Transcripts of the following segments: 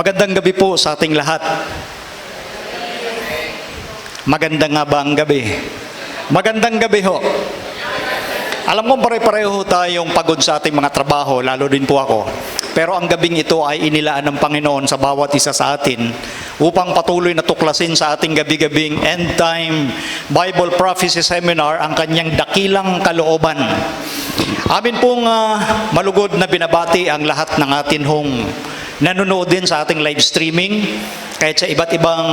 Magandang gabi po sa ating lahat. Magandang nga ba ang gabi? Magandang gabi ho. Alam ko pare-pareho tayong pagod sa ating mga trabaho, lalo din po ako. Pero ang gabing ito ay inilaan ng Panginoon sa bawat isa sa atin upang patuloy na tuklasin sa ating gabi-gabing End Time Bible Prophecy Seminar ang kanyang dakilang kalooban. Amin pong malugod na binabati ang lahat ng atin hong nanonood din sa ating live streaming, kahit sa iba't ibang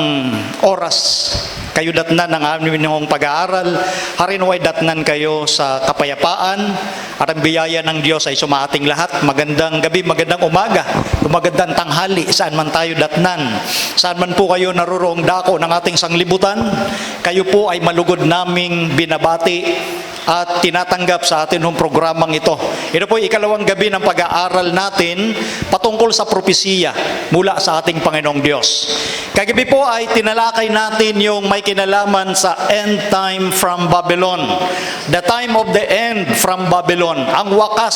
oras. Kayo datnan ng aming pag-aaral, harinaway datnan kayo sa kapayapaan, at ang biyaya ng Diyos ay sumaating lahat. Magandang gabi, magandang umaga, magandang tanghali, saan man tayo datnan. Saan man po kayo naroroong dako ng ating sanglibutan, kayo po ay malugod naming binabati at tinatanggap sa atin ng programang ito. Ito po ay ikalawang gabi ng pag-aaral natin patungkol sa propesiya mula sa ating Panginoong Diyos. Kagabi po ay tinalakay natin yung may kinalaman sa end time from Babylon. The time of the end from Babylon. Ang wakas,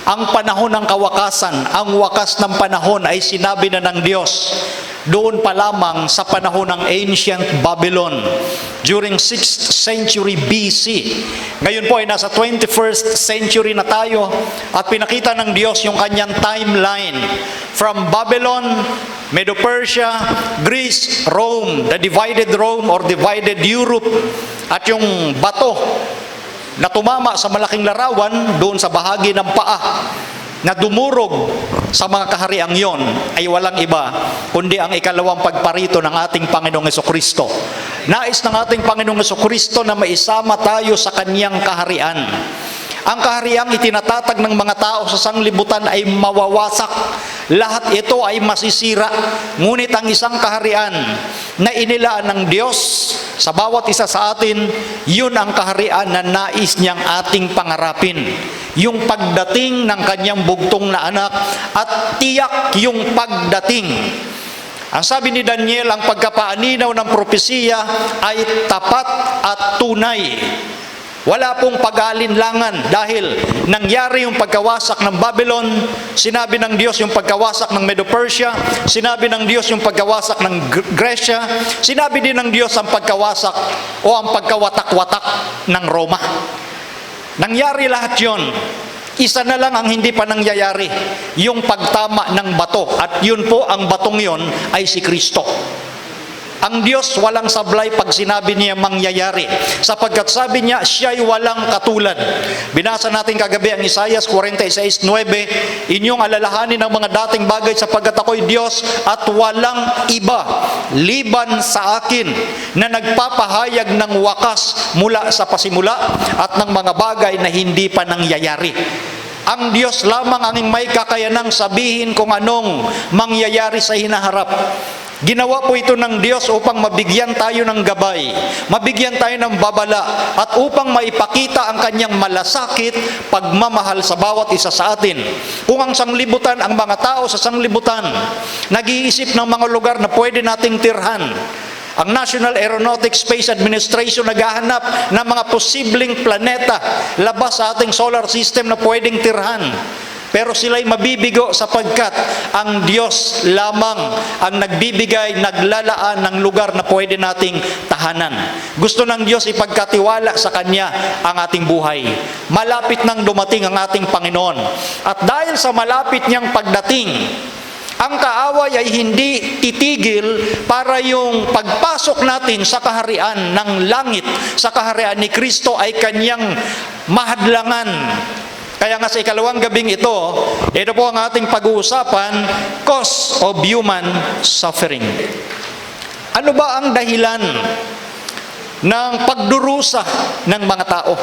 ang panahon ng kawakasan, ang wakas ng panahon ay sinabi na ng Diyos doon pa lamang sa panahon ng ancient Babylon during 6th century BC. Ngayon po ay nasa 21st century na tayo at pinakita ng Diyos yung kanyang timeline from Babylon, Medo-Persia, Greece, Rome, the divided Rome or divided Europe, at yung bato na tumama sa malaking larawan doon sa bahagi ng paa na dumurog sa mga kahariang yon ay walang iba kundi ang ikalawang pagparito ng ating Panginoong Hesukristo. Nais ng ating Panginoong Hesukristo na maisama tayo sa kanyang kaharian. Ang kahariang itinatatag ng mga tao sa sanglibutan ay mawawasak. Lahat ito ay masisira. Ngunit ang isang kaharian na inilaan ng Diyos sa bawat isa sa atin, yun ang kaharian na nais niyang ating pangarapin. Yung pagdating ng kanyang bugtong na anak at tiyak yung pagdating. Ang sabi ni Daniel, ang pagkapaaninaw ng propesiya ay tapat at tunay. Wala pong pag-aalinlangan dahil nangyari yung pagkawasak ng Babylon, sinabi ng Diyos yung pagkawasak ng Medo-Persia, sinabi ng Diyos yung pagkawasak ng Gresya, sinabi din ng Diyos ang pagkawasak o ang pagkawatak-watak ng Roma. Nangyari lahat yon. Isa na lang ang hindi pa nangyayari, yung pagtama ng bato, at yun po, ang batong yon ay si Kristo. Ang Diyos walang sablay pag sinabi niya mangyayari, sapagkat sabi niya siya'y walang katulad. Binasa natin kagabi ang Isaiah 46:9, inyong alalahanin ang mga dating bagay sapagkat ako'y Diyos at walang iba liban sa akin na nagpapahayag ng wakas mula sa pasimula at ng mga bagay na hindi pa nangyayari. Ang Diyos lamang ang may kakayanang sabihin kung anong mangyayari sa hinaharap. Ginawa po ito ng Diyos upang mabigyan tayo ng gabay, mabigyan tayo ng babala, at upang maipakita ang kanyang malasakit pagmamahal sa bawat isa sa atin. Kung ang sanglibutan, ang mga tao sa sanglibutan, nag-iisip ng mga lugar na pwede nating tirhan. Ang National Aeronautics Space Administration naghahanap ng mga posibleng planeta labas sa ating solar system na pwedeng tirhan. Pero sila'y mabibigo sapagkat ang Diyos lamang ang nagbibigay, naglalaan ng lugar na pwede nating tahanan. Gusto ng Diyos ipagkatiwala sa Kanya ang ating buhay. Malapit nang dumating ang ating Panginoon. At dahil sa malapit niyang pagdating, ang kaaway ay hindi titigil para yung pagpasok natin sa kaharian ng langit, sa kaharian ni Kristo ay Kanyang mahadlangan. Kaya nga sa ikalawang gabing ito po ang ating pag-uusapan, cause of human suffering. Ano ba ang dahilan ng pagdurusa ng mga tao?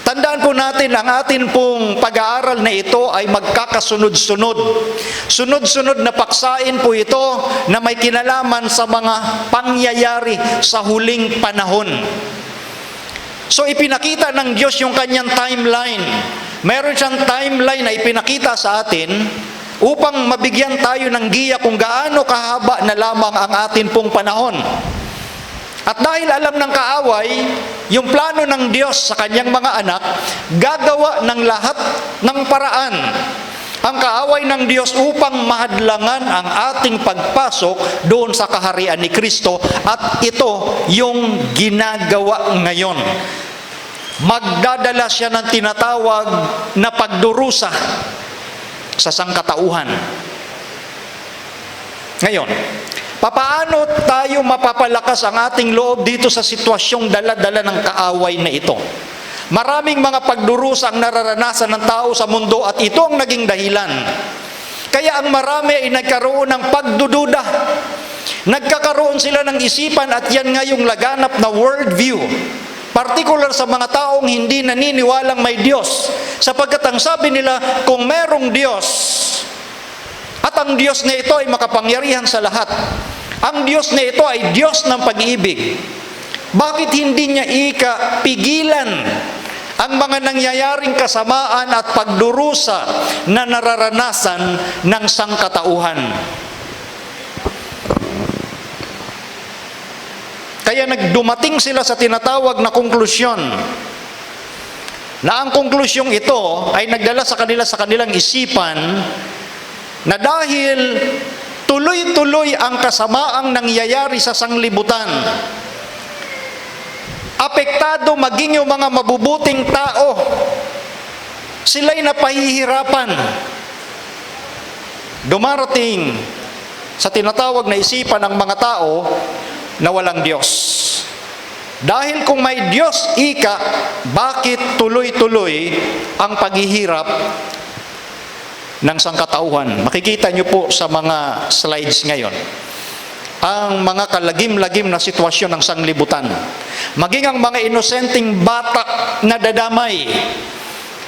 Tandaan po natin, ang atin pong pag-aaral na ito ay magkakasunod-sunod. Sunod-sunod na paksain po ito na may kinalaman sa mga pangyayari sa huling panahon. So ipinakita ng Diyos yung kanyang timeline. Meron siyang timeline na ipinakita sa atin upang mabigyan tayo ng giya kung gaano kahaba na lamang ang atin pong panahon. At dahil alam ng kaaway, yung plano ng Diyos sa kanyang mga anak, gagawa ng lahat ng paraan ang kaaway ng Diyos upang mahadlangan ang ating pagpasok doon sa kaharian ni Kristo, at ito yung ginagawa ngayon. Magdadala siya ng tinatawag na pagdurusa sa sangkatauhan. Ngayon, papaano tayo mapapalakas ang ating loob dito sa sitwasyong dala-dala ng kaaway na ito? Maraming mga pagdurusa ang nararanasan ng tao sa mundo at ito ang naging dahilan. Kaya ang marami ay nagkaroon ng pagdududa. Nagkakaroon sila ng isipan at yan nga yung laganap na worldview. Particular sa mga taong hindi naniniwalang may Diyos. Sapagkat ang sabi nila, kung merong Diyos, at ang Diyos na ito ay makapangyarihan sa lahat, ang Diyos na ito ay Diyos ng pag-ibig, bakit hindi niya pigilan ang mga nangyayaring kasamaan at pagdurusa na nararanasan ng sangkatauhan? Kaya nagdumating sila sa tinatawag na konklusyon, na ang konklusyong ito ay nagdala sa kanilang isipan na dahil tuloy-tuloy ang kasamaang nangyayari sa sanglibutan, apektado maging yung mga mabubuting tao, sila'y napahihirapan. Dumarating sa tinatawag na isipan ng mga tao na walang Diyos. Dahil kung may Diyos, bakit tuloy-tuloy ang paghihirap ng sangkatauhan? Makikita nyo po sa mga slides ngayon ang mga kalagim-lagim na sitwasyon ng sanglibutan. Maging ang mga inosenteng bata na dadamay.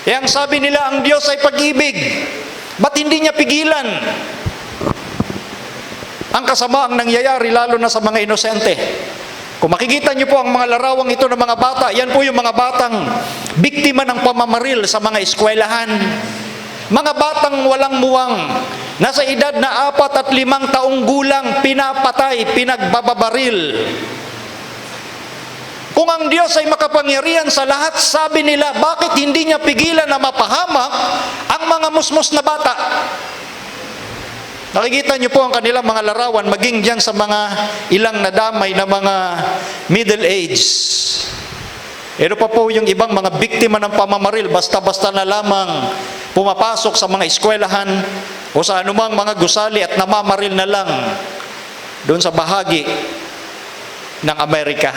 Ang sabi nila, ang Diyos ay pag-ibig. Ba't hindi niya pigilan ang kasamaang nangyayari, lalo na sa mga inosente? Kung makikita niyo po ang mga larawang ito ng mga bata, yan po yung mga batang biktima ng pamamaril sa mga eskwelahan. Mga batang walang muwang, nasa edad na 4 at 5 taong gulang, pinapatay, pinagbababaril. Kung ang Diyos ay makapangyarihan sa lahat, sabi nila, bakit hindi niya pigilan na mapahamak ang mga musmos na bata? Nakikita niyo po ang kanilang mga larawan, maging dyan sa mga ilang nadamay na mga middle age. Ano pa po yung ibang mga biktima ng pamamaril, basta-basta na lamang pumapasok sa mga eskwelahan o sa anumang mga gusali at namamaril na lang doon sa bahagi ng Amerika.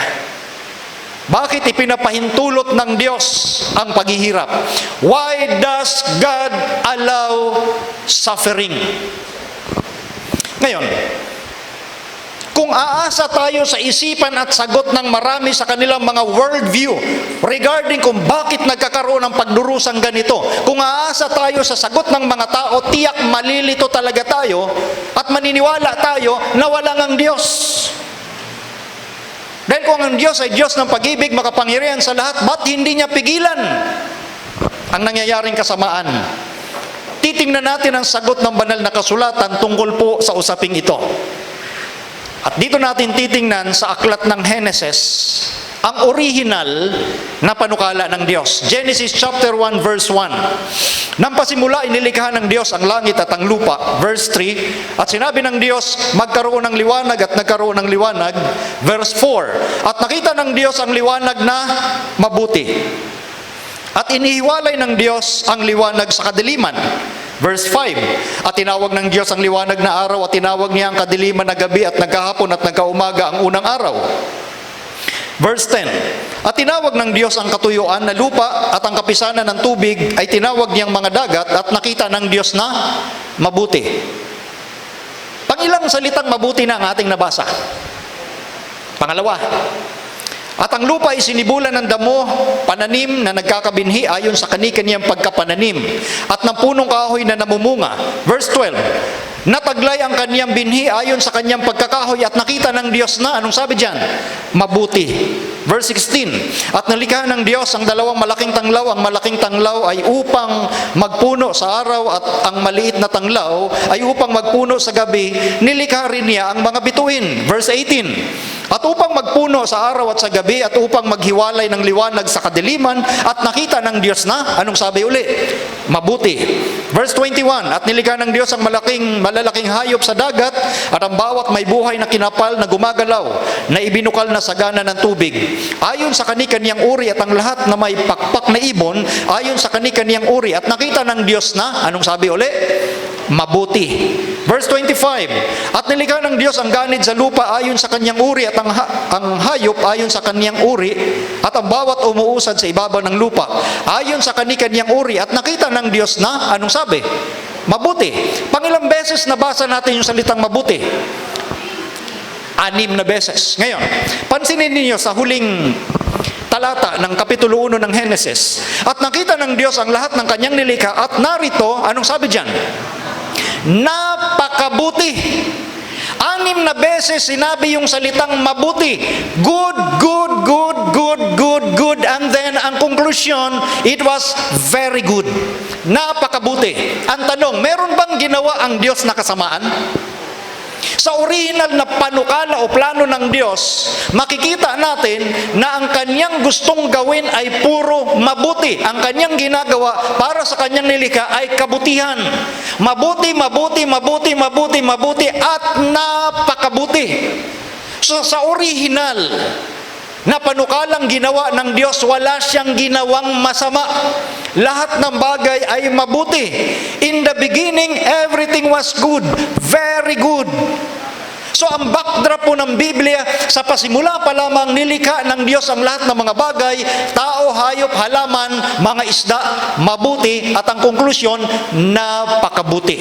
Bakit ipinapahintulot ng Diyos ang paghihirap? Why does God allow suffering? Ngayon, kung aasa tayo sa isipan at sagot ng marami sa kanilang mga worldview regarding kung bakit nagkakaroon ng pagdurusang ganito, kung aasa tayo sa sagot ng mga tao, tiyak malilito talaga tayo at maniniwala tayo na walang ang Diyos. Dahil kung ang Diyos ay Diyos ng pag-ibig, makapangyarihan sa lahat, ba't hindi niya pigilan ang nangyayaring kasamaan? Titingnan natin ang sagot ng banal na kasulatan tungkol po sa usaping ito. At dito natin titingnan sa aklat ng Genesis, ang original na panukala ng Diyos. Genesis chapter 1 verse 1. Nang pasimula, inilikha ng Diyos ang langit at ang lupa. Verse 3. At sinabi ng Diyos, magkaroon ng liwanag at nagkaroon ng liwanag. Verse 4. At nakita ng Diyos ang liwanag na mabuti. At inihiwalay ng Diyos ang liwanag sa kadiliman. Verse 5, at tinawag ng Diyos ang liwanag na araw at tinawag niya ang kadiliman na gabi at nagkahapon at nagkaumaga ang unang araw. Verse 10, at tinawag ng Diyos ang katuyuan na lupa at ang kapisanan ng tubig ay tinawag niyang mga dagat at nakita ng Diyos na mabuti. Pangilang salitang mabuti na ang ating nabasa? Pangalawa, at ang lupa ay sinibulan ng damo, pananim na nagkakabinhi ayon sa kani-kaniyang pagkapananim, at ng punong kahoy na namumunga. Verse 12, nataglay ang kaniyang binhi ayon sa kaniyang pagkakahoy at nakita ng Diyos na, anong sabi diyan? Mabuti. Verse 16, at nalikha ng Diyos ang dalawang malaking tanglaw. Ang malaking tanglaw ay upang magpuno sa araw at ang maliit na tanglaw ay upang magpuno sa gabi. Nilikha rin niya ang mga bituin. Verse 18, at upang magpuno sa araw at sa gabi, at upang maghiwalay ng liwanag sa kadiliman, at nakita ng Diyos na, anong sabi uli? Mabuti. Verse 21, at nilikha ng Diyos ang malalaking hayop sa dagat, at ang bawat may buhay na kinapal na gumagalaw, na ibinukal na sagana ng tubig. Ayon sa kani-kaniyang uri, at ang lahat na may pakpak na ibon, ayon sa kani-kaniyang uri, at nakita ng Diyos na, anong sabi uli? Mabuti. Verse 25, at nilikha ng Diyos ang ganid sa lupa ayon sa kanyang uri, at ang hayop ayon sa kanyang uri, at ang bawat umuusad sa ibabaw ng lupa ayon sa kani-kanyang uri, at nakita ng Diyos na, anong sabi? Mabuti. Pangilang beses nabasa natin yung salitang mabuti? 6 na beses. Ngayon, pansinin niyo sa huling talata ng Kapitulo 1 ng Genesis, at nakita ng Diyos ang lahat ng kanyang nilikha, at narito, anong sabi dyan? Napakabuti. 6 na beses sinabi yung salitang mabuti. Good, good, good, good, good, good. And then, ang conclusion, it was very good. Napakabuti. Ang tanong, meron bang ginawa ang Diyos na kasamaan? Sa original na panukala o plano ng Diyos, makikita natin na ang kanyang gustong gawin ay puro mabuti. Ang kanyang ginagawa para sa kanyang nilikha ay kabutihan. Mabuti, mabuti, mabuti, mabuti, mabuti, at napakabuti. So sa original na panukalang ginawa ng Diyos, wala siyang ginawang masama. Lahat ng bagay ay mabuti. In the beginning, everything was good. Very good. So ang backdrop po ng Biblia, sa pasimula pa lamang nilikha ng Diyos ang lahat ng mga bagay, tao, hayop, halaman, mga isda, mabuti, at ang konklusyon, napakabuti.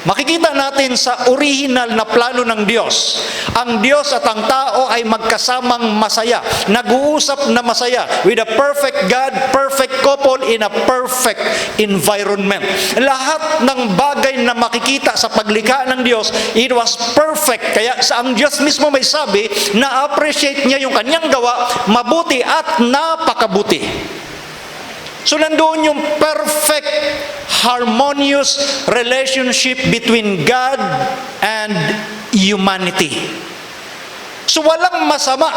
Makikita natin sa original na plano ng Diyos, ang Diyos at ang tao ay magkasamang masaya, nag-uusap na masaya, with a perfect God, perfect couple in a perfect environment. Lahat ng bagay na makikita sa paglikha ng Diyos, it was perfect. Kaya sa ang Diyos mismo may sabi, na-appreciate niya yung kanyang gawa, mabuti at napakabuti. So nandoon yung perfect, harmonious relationship between God and humanity. So walang masama,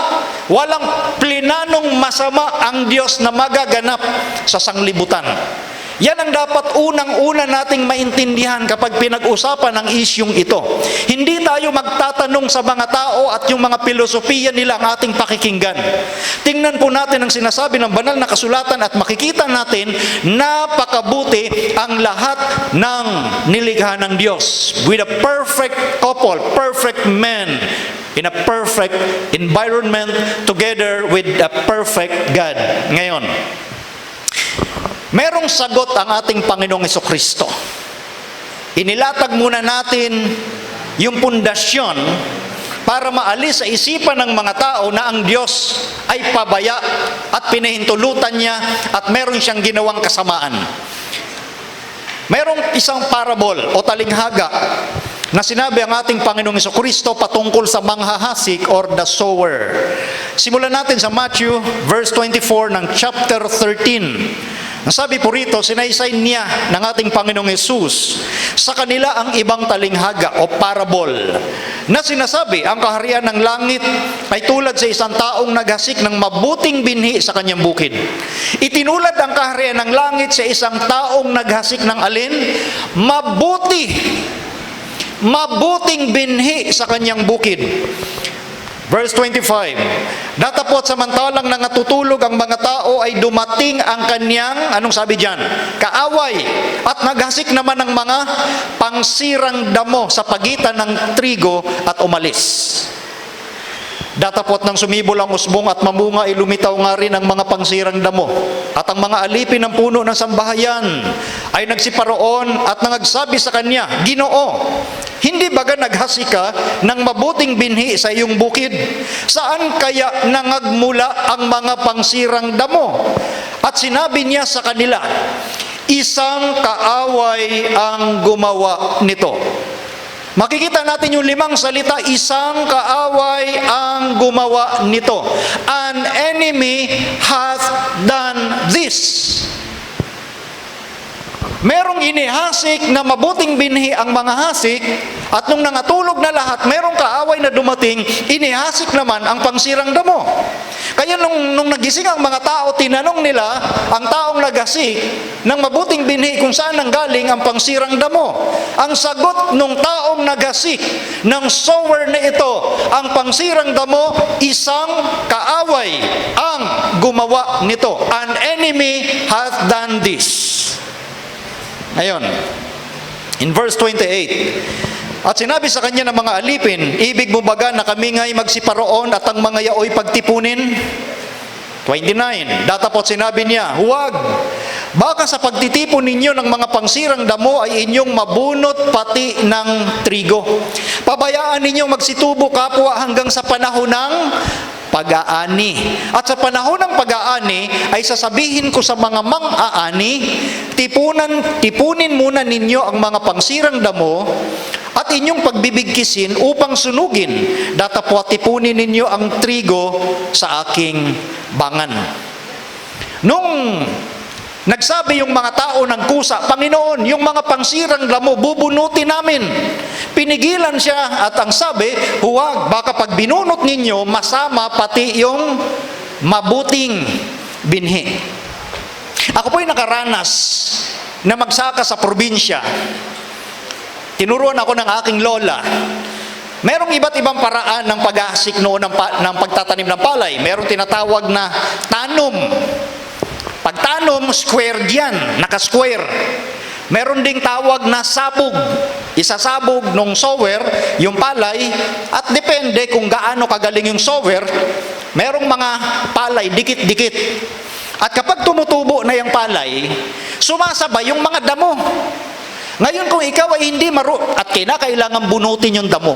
walang plinanong masama ang Diyos na magaganap sa sanglibutan. Yan ang dapat unang-una nating maintindihan kapag pinag-usapan ang isyong ito. Hindi tayo magtatanong sa mga tao at yung mga filosofiya nila ang ating pakikinggan. Tingnan po natin ang sinasabi ng banal na kasulatan at makikita natin napakabuti ang lahat ng nilikha ng Diyos. With a perfect couple, perfect man, in a perfect environment, together with a perfect God. Ngayon, merong sagot ang ating Panginoong Hesukristo. Inilatag muna natin yung pundasyon para maalis sa isipan ng mga tao na ang Diyos ay pabaya at pinahintulutan niya at meron siyang ginawang kasamaan. Merong isang parable o talinghaga na sinabi ang ating Panginoong Hesukristo patungkol sa manghahasik or the sower. Simulan natin sa Matthew verse 24 ng chapter 13. Ang sabi po rito, sinaysay niya ng ating Panginoong Hesus sa kanila ang ibang talinghaga o parable na sinasabi, ang kaharian ng langit ay tulad sa isang taong naghasik ng mabuting binhi sa kanyang bukid. Itinulad ang kaharian ng langit sa isang taong naghasik ng alin? Mabuting binhi sa kanyang bukid. Verse 25, datapot samantalang nangatutulog ang mga tao ay dumating ang kanyang, anong sabi dyan? Kaaway, at naghasik naman ng mga pangsirang damo sa pagitan ng trigo at umalis. Datapot nang sumibol ang usbong at mamunga ay lumitaw nga rin ang mga pangsirang damo. At ang mga alipin ng puno ng sambahayan ay nagsiparoon at nangagsabi sa kanya, Ginoo, hindi baga naghasi ka ng mabuting binhi sa iyong bukid? Saan kaya nangagmula ang mga pangsirang damo? At sinabi niya sa kanila, isang kaaway ang gumawa nito. Makikita natin yung 5 salita, isang kaaway ang gumawa nito. An enemy hath done this. Merong inihasik na mabuting binhi ang mga hasik, at nung nangatulog na lahat, merong kaaway na dumating, inihasik naman ang pangsirang damo. Kaya nung nagising ang mga tao, tinanong nila ang taong naghasik ng mabuting binhi kung saan nanggaling ang pangsirang damo. Ang sagot nung taong naghasik ng sower na ito, ang pangsirang damo, isang kaaway ang gumawa nito. An enemy hath done this. Ngayon, in verse 28, at sinabi sa kanya ng mga alipin, ibig mo baga na kami nga'y magsiparoon at ang mga yaoy pagtipunin? 29, datapot sinabi niya, huwag, baka sa pagtitipon ninyo ng mga pangsirang damo ay inyong mabunot pati ng trigo. Pabayaan ninyong magsitubo kapwa hanggang sa panahon ng pag-aani. At sa panahon ng pag-aani, ay sasabihin ko sa mga mang-aani, tipunin muna ninyo ang mga pangsirang damo at inyong pagbibigkisin upang sunugin. Datapwat tipunin ninyo ang trigo sa aking bangan. Nung nagsabi yung mga tao ng kusa, Panginoon, yung mga pangsirang damo, bubunutin namin. Pinigilan siya at ang sabi, huwag, baka pag binunot ninyo, masama pati yung mabuting binhi. Ako po'y nakaranas na magsaka sa probinsya. Tinuruan ako ng aking lola. Merong iba't ibang paraan ng pag-ahasik noon ng pagtatanim ng palay. Merong tinatawag na tanom. Pagtanom, square diyan, naka-square. Meron ding tawag na sabog. Isasabog nung sower yung palay at depende kung gaano kagaling yung sower, merong mga palay dikit-dikit. At kapag tumutubo na yung palay, sumasabay yung mga damo. Ngayon kung ikaw ay hindi at kinakailangan bunutin yung damo.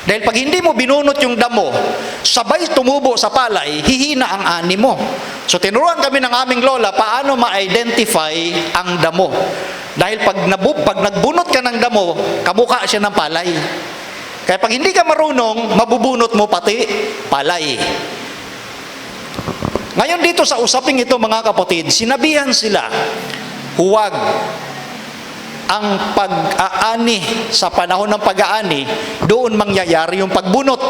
Dahil pag hindi mo binunot yung damo, sabay tumubo sa palay, hihina ang ani mo. So tinuruan kami ng aming lola paano ma-identify ang damo. Dahil pag nagbunot ka ng damo, kamukha siya ng palay. Kaya pag hindi ka marunong, mabubunot mo pati palay. Ngayon dito sa usaping ito mga kapatid, sinabihan sila, huwag. Ang pag-aani, sa panahon ng pag-aani, doon mangyayari yung pagbunot.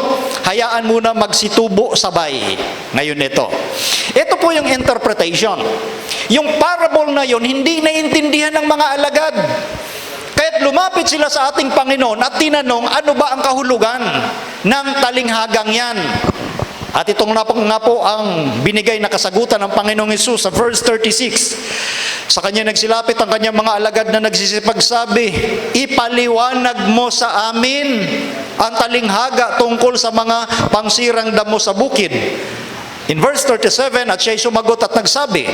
Hayaan muna magsitubo sabay. Ngayon ito. Ito po yung interpretation. Yung parable na yun, hindi naintindihan ng mga alagad. Kaya't lumapit sila sa ating Panginoon at tinanong, ano ba ang kahulugan ng talinghagang yan? At itong nga po ang binigay na kasagutan ng Panginoong Hesus sa verse 36. Sa kanya nagsilapit ang kanyang mga alagad na nagsisipagsabi, ipaliwanag mo sa amin ang talinghaga tungkol sa mga pangsirang damo sa bukid. In verse 37, at siya'y sumagot at nagsabi,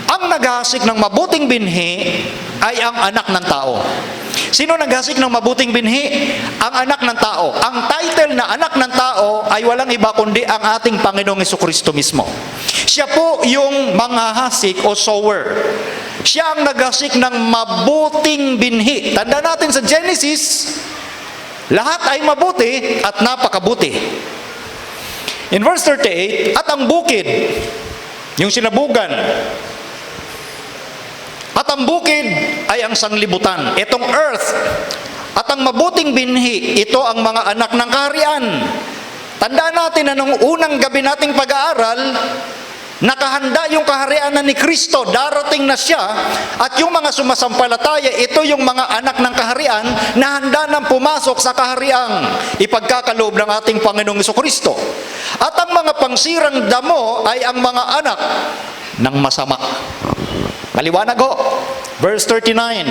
ang naghasik ng mabuting binhi ay ang anak ng tao. Sino naghasik ng mabuting binhi? Ang anak ng tao. Ang title na anak ng tao ay walang iba kundi ang ating Panginoong Jesucristo mismo. Siya po yung manghahasik o sower. Siya ang naghasik ng mabuting binhi. Tanda natin sa Genesis, lahat ay mabuti at napakabuti. In verse 38, at ang bukid, yung sinabugan, at ang bukid ay ang sanglibutan, itong earth, at ang mabuting binhi, ito ang mga anak ng kaharian. Tandaan natin na nung unang gabi nating pag-aaral, nakahanda yung kaharian na ni Kristo, darating na siya, at yung mga sumasampalataya, ito yung mga anak ng kaharian na handa nang pumasok sa kahariang ipagkakaloob ng ating Panginoong Jesucristo. At ang mga pangsirang damo ay ang mga anak ng masama. Maliwanag ho. Verse 39.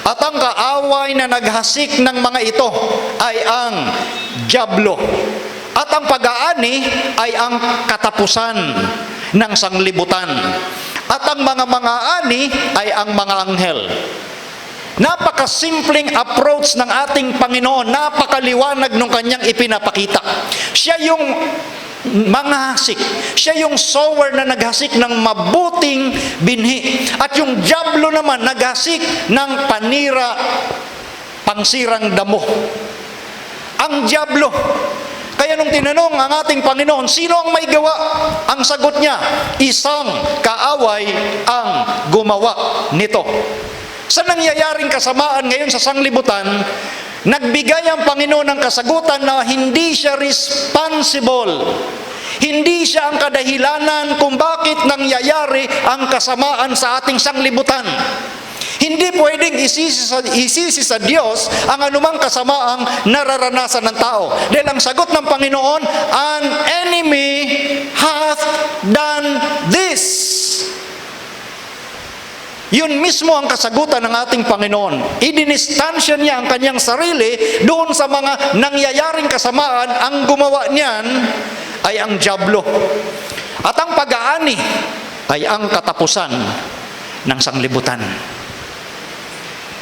At ang kaaway na naghasik ng mga ito ay ang dyablo. At ang pag-aani ay ang katapusan ng sanglibutan. At ang mga ani ay ang mga anghel. Napakasimpleng approach ng ating Panginoon. Napakaliwanag ng kanyang ipinapakita. Siya yung manghasik. Siya yung sower na naghasik ng mabuting binhi. At yung dyablo naman naghasik ng panira, pangsirang damo. Ang dyablo. Kaya nung tinanong ang ating Panginoon, sino ang may gawa? Ang sagot niya, isang kaaway ang gumawa nito. Sa nangyayaring kasamaan ngayon sa sanglibutan, nagbigay ang Panginoon ng kasagutan na hindi siya responsible. Hindi siya ang kadahilanan kung bakit nangyayari ang kasamaan sa ating sanglibutan. Hindi pwedeng isisi sa Diyos ang anumang kasamaang nararanasan ng tao. Dahil ang sagot ng Panginoon, an enemy hath done this. Yun mismo ang kasagutan ng ating Panginoon. Idinistansya niya ang kanyang sarili doon sa mga nangyayaring kasamaan. Ang gumawa niyan ay ang dyablo. At ang pag-aani ay ang katapusan ng sanglibutan.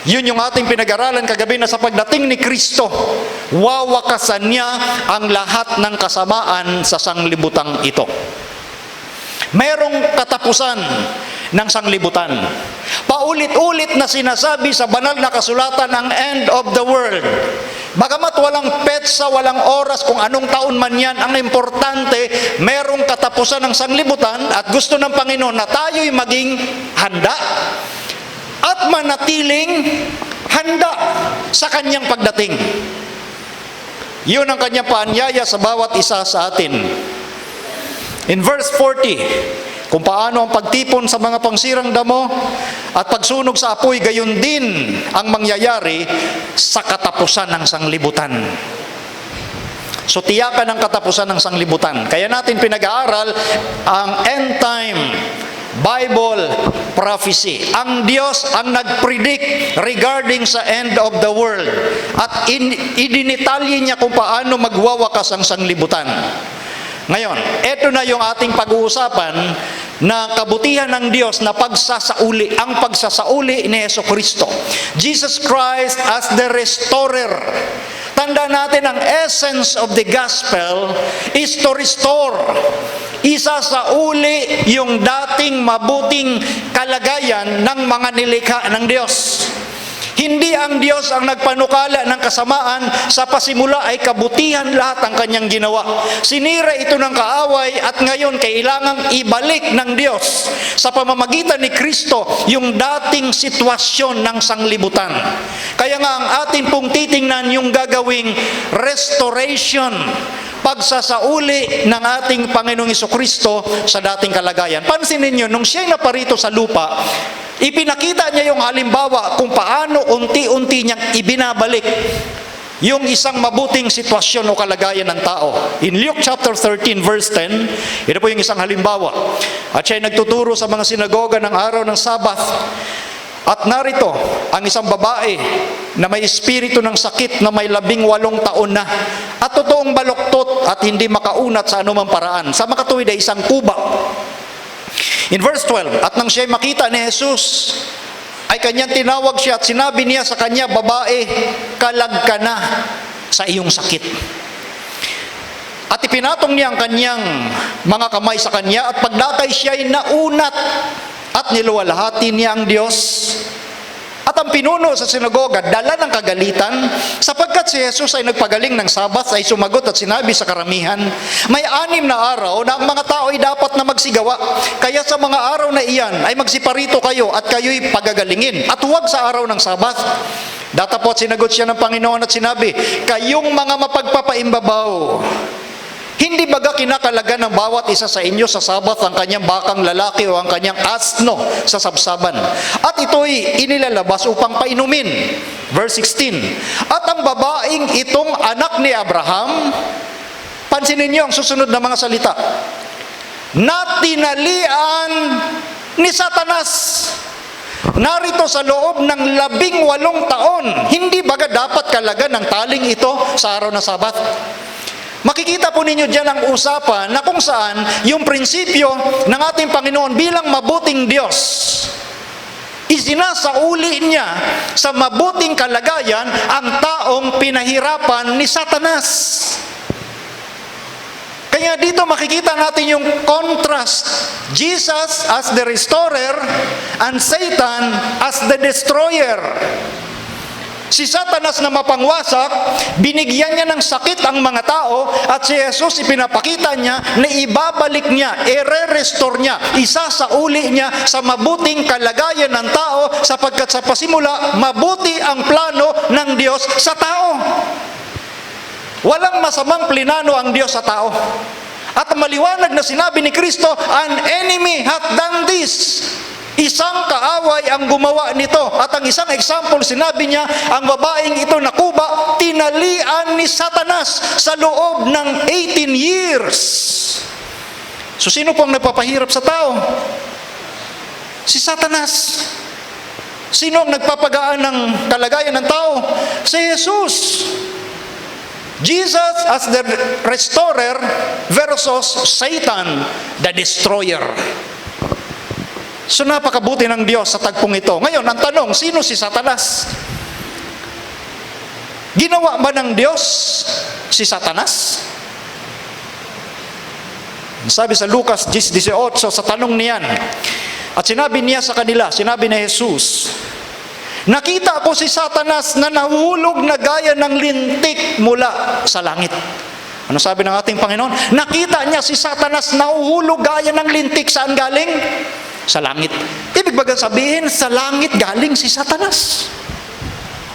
Yun yung ating pinag-aralan kagabi na sa pagdating ni Kristo, wawakasan niya ang lahat ng kasamaan sa sanglibutang ito. Mayroong katapusan ng sanglibutan. Paulit-ulit na sinasabi sa banal na kasulatan ang end of the world. Bagamat walang petsa, walang oras kung anong taon man yan, ang importante, mayroong katapusan ng sanglibutan at gusto ng Panginoon na tayo'y maging handa at manatiling handa sa kanyang pagdating. Yun ang kanyang paanyaya sa bawat isa sa atin. In verse 40, kung paano ang pagtipon sa mga pangsirang damo at pagsunog sa apoy, gayon din ang mangyayari sa katapusan ng sanglibutan. So tiyakan ang katapusan ng sanglibutan. Kaya natin pinag-aaral ang end time Bible prophecy. Ang Diyos ang nag-predict regarding sa end of the world. At idinitalye niya kung paano magwawakas ang sanglibutan. Ngayon, ito na yung ating pag-uusapan na kabutihan ng Diyos na pagsasauli, ang pagsasauli ni Jesucristo. Jesus Christ as the restorer. Tanda natin ang essence of the gospel is to restore. Isa sa uli yung dating mabuting kalagayan ng mga nilikha ng Diyos. Hindi ang Diyos ang nagpanukala ng kasamaan, sa pasimula ay kabutihan lahat ang kanyang ginawa. Sinira ito ng kaaway at ngayon kailangang ibalik ng Diyos sa pamamagitan ni Kristo yung dating sitwasyon ng sanglibutan. Kaya nga ang atin pong titingnan yung gagawing restoration, pagsasauli ng ating Panginoong Jesucristo sa dating kalagayan. Pansinin niyo, nung siya'y naparito sa lupa, ipinakita niya yung halimbawa kung paano unti-unti niyang ibinabalik yung isang mabuting sitwasyon o kalagayan ng tao. In Luke chapter 13 verse 10, ito po yung isang halimbawa. At siya'y nagtuturo sa mga sinagoga ng araw ng Sabath. At narito ang isang babae na may espiritu ng sakit na may 18 taon na at totoong baluktot at hindi makaunat sa anumang paraan. Sa makatuwid ay isang kuba. In verse 12, at nang siya'y makita ni Jesus, ay kanyang tinawag siya at sinabi niya sa kanya, babae, kalag ka na sa iyong sakit. At ipinatong niya ang kanyang mga kamay sa kanya at pagdakay siya'y naunat at niluwalhati niya ang Diyos. At ang pinuno sa sinagoga, dala ng kagalitan, sapagkat si Jesus ay nagpagaling ng Sabat, ay sumagot at sinabi sa karamihan, may 6 na araw na ang mga tao ay dapat na magsigawa. Kaya sa mga araw na iyan ay magsiparito kayo at kayo'y pagagalingin, at huwag sa araw ng Sabat. Datapot sinagot siya ng Panginoon at sinabi, kayong mga mapagpapaimbabaw, hindi baga kinakalaga ng bawat isa sa inyo sa Sabat ang kanyang bakang lalaki o ang kanyang asno sa sabsaban? At ito'y inilalabas upang painumin. Verse 16. At ang babaeng itong anak ni Abraham, pansinin niyo ang susunod na mga salita, na tinalian ni Satanas. Narito sa loob ng 18 taon, hindi baga dapat kalaga ng taling ito sa araw na Sabat? Makikita po ninyo dyan ang usapan na kung saan yung prinsipyo ng ating Panginoon bilang mabuting Diyos, isinasauli niya sa mabuting kalagayan ang taong pinahirapan ni Satanas. Kaya dito makikita natin yung contrast. Jesus as the restorer and Satan as the destroyer. Si Satanas na mapangwasak, binigyan niya ng sakit ang mga tao at si Jesus ipinapakita niya na ibabalik niya, i-restore niya, isasauli niya sa mabuting kalagayan ng tao sapagkat sa pasimula, mabuti ang plano ng Diyos sa tao. Walang masamang plinano ang Diyos sa tao. At maliwanag na sinabi ni Kristo, an enemy hath done this. Isang kaaway ang gumawa nito. At ang isang example, sinabi niya, ang babaeng ito na Kuba, tinalian ni Satanas sa loob ng 18 years. So sino pong nagpapahirap sa tao? Si Satanas. Sino ang nagpapagaan ng kalagayan ng tao? Si Jesus. Jesus as the restorer versus Satan, the destroyer. So napakabuti ng Diyos sa tagpong ito. Ngayon, ang tanong, sino si Satanas? Ginawa ba ng Diyos si Satanas? Sabi sa Lucas 10:18, sa tanong niyan, at sinabi niya sa kanila, sinabi ni Jesus, nakita ko si Satanas na nahuhulog na gaya ng lintik mula sa langit. Ano sabi ng ating Panginoon? Nakita niya si Satanas na nahuhulog gaya ng lintik. Saan galing? Sa langit. Ibig bagang sabihin, sa langit galing si Satanas.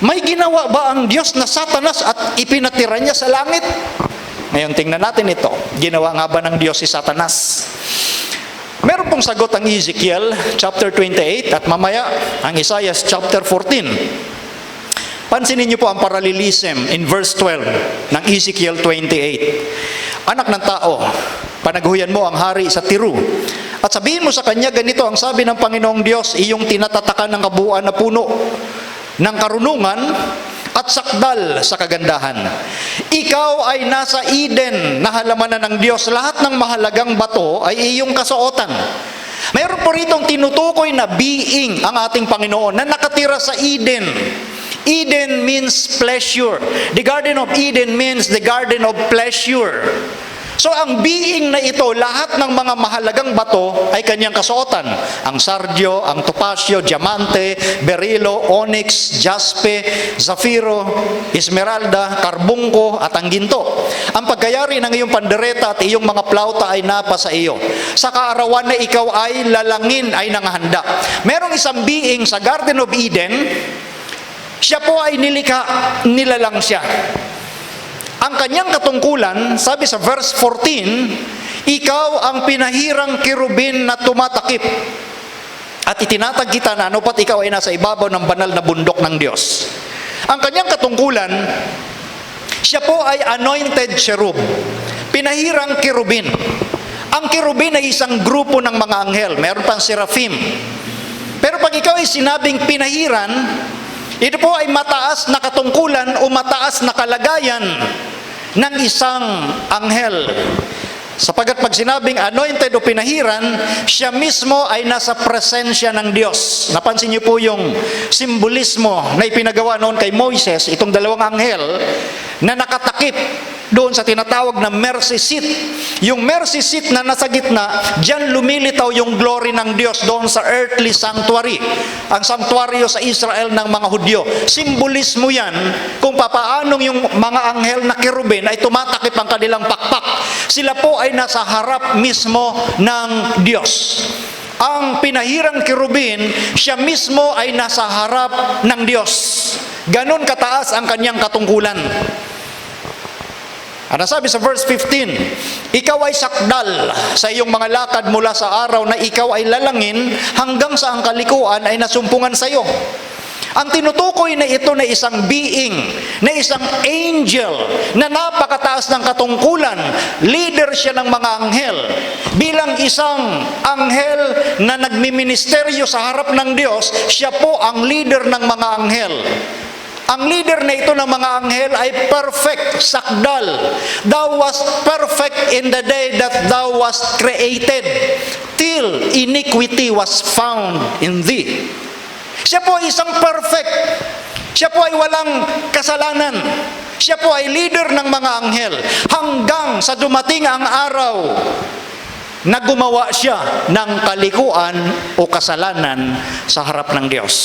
May ginawa ba ang Diyos na Satanas at ipinatira niya sa langit? Ngayon, tingnan natin ito. Ginawa nga ba ng Diyos si Satanas? Meron pong sagot ang Ezekiel chapter 28 at mamaya ang Isaiah chapter 14. Pansinin niyo po ang parallelism in verse 12 ng Ezekiel 28. Anak ng tao, panaguyan mo ang hari sa Tiru. At sabihin mo sa kanya, ganito ang sabi ng Panginoong Diyos, iyong tinatatakan ng kabuuan na puno ng karunungan at sakdal sa kagandahan. Ikaw ay nasa Eden na halamanan ng Diyos. Lahat ng mahalagang bato ay iyong kasuotan. Mayroon po ritong tinutukoy na being ang ating Panginoon na nakatira sa Eden. Eden means pleasure. The Garden of Eden means the garden of pleasure. So ang being na ito, lahat ng mga mahalagang bato ay kanyang kasuotan. Ang sardio, ang topasyo, diamante, berilo, onyx, jaspe, zafiro, esmeralda, karbungko at ang ginto. Ang pagkayari ng iyong pandereta at iyong mga plauta ay napa sa iyo. Sa kaarawan na ikaw ay lalangin ay nangahanda. Merong isang being sa Garden of Eden, siya po ay nilikha, nilalang siya. Ang kanyang katungkulan, sabi sa verse 14, ikaw ang pinahirang kirubin na tumatakip. At itinatag kita na ano pat ikaw ay nasa ibabaw ng banal na bundok ng Diyos. Ang kanyang katungkulan, siya po ay anointed cherub. Pinahirang kirubin. Ang kirubin ay isang grupo ng mga anghel. Meron pang seraphim. Pero pag ikaw ay sinabing pinahiran, ito po ay mataas na katungkulan o mataas na kalagayan ng isang anghel. Sapagat pag sinabing anointed o pinahiran, siya mismo ay nasa presensya ng Diyos. Napansin niyo po yung simbolismo na ipinagawa noon kay Moises, itong dalawang anghel na nakatakip doon sa tinatawag na mercy seat. Yung mercy seat na nasa gitna, diyan lumilitaw yung glory ng Diyos doon sa earthly sanctuary. Ang sanctuaryo sa Israel ng mga Hudyo. Simbolismo yan kung papaanong yung mga anghel na kerubin ay tumatakip ang kanilang pakpak. Sila po ay nasa harap mismo ng Diyos. Ang pinahirang kerubin, siya mismo ay nasa harap ng Diyos. Ganon kataas ang kanyang katungkulan. Ano sabi sa verse 15? Ikaw ay sakdal sa iyong mga lakad mula sa araw na ikaw ay lalangin hanggang sa ang kalikuan ay nasumpungan sa iyo. Ang tinutukoy na ito na isang being, na isang angel, na napakataas ng katungkulan, leader siya ng mga anghel. Bilang isang anghel na nagmiministeryo sa harap ng Diyos, siya po ang leader ng mga anghel. Ang leader na ito ng mga anghel ay perfect, sakdal. Thou wast perfect in the day that thou wast created, till iniquity was found in thee. Siya po ay isang perfect. Siya po ay walang kasalanan. Siya po ay leader ng mga anghel. Hanggang sa dumating ang araw na gumawa siya ng kalikuan o kasalanan sa harap ng Diyos.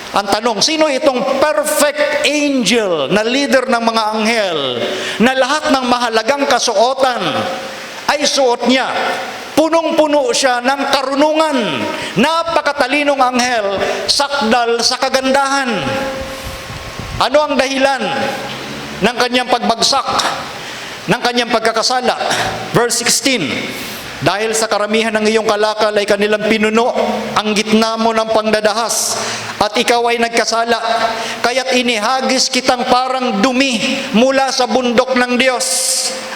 Ang tanong, sino itong perfect angel na leader ng mga anghel na lahat ng mahalagang kasuotan ay suot niya? Punong-puno siya ng karunungan. Napakatalinong anghel, sakdal sa kagandahan. Ano ang dahilan ng kanyang pagbagsak, ng kanyang pagkakasala? Verse 16, dahil sa karamihan ng iyong kalakal ay kanilang pinuno ang gitna mo ng pangdadahas, at ikaw ay nagkasala, kaya't inihagis kitang parang dumi mula sa bundok ng Diyos,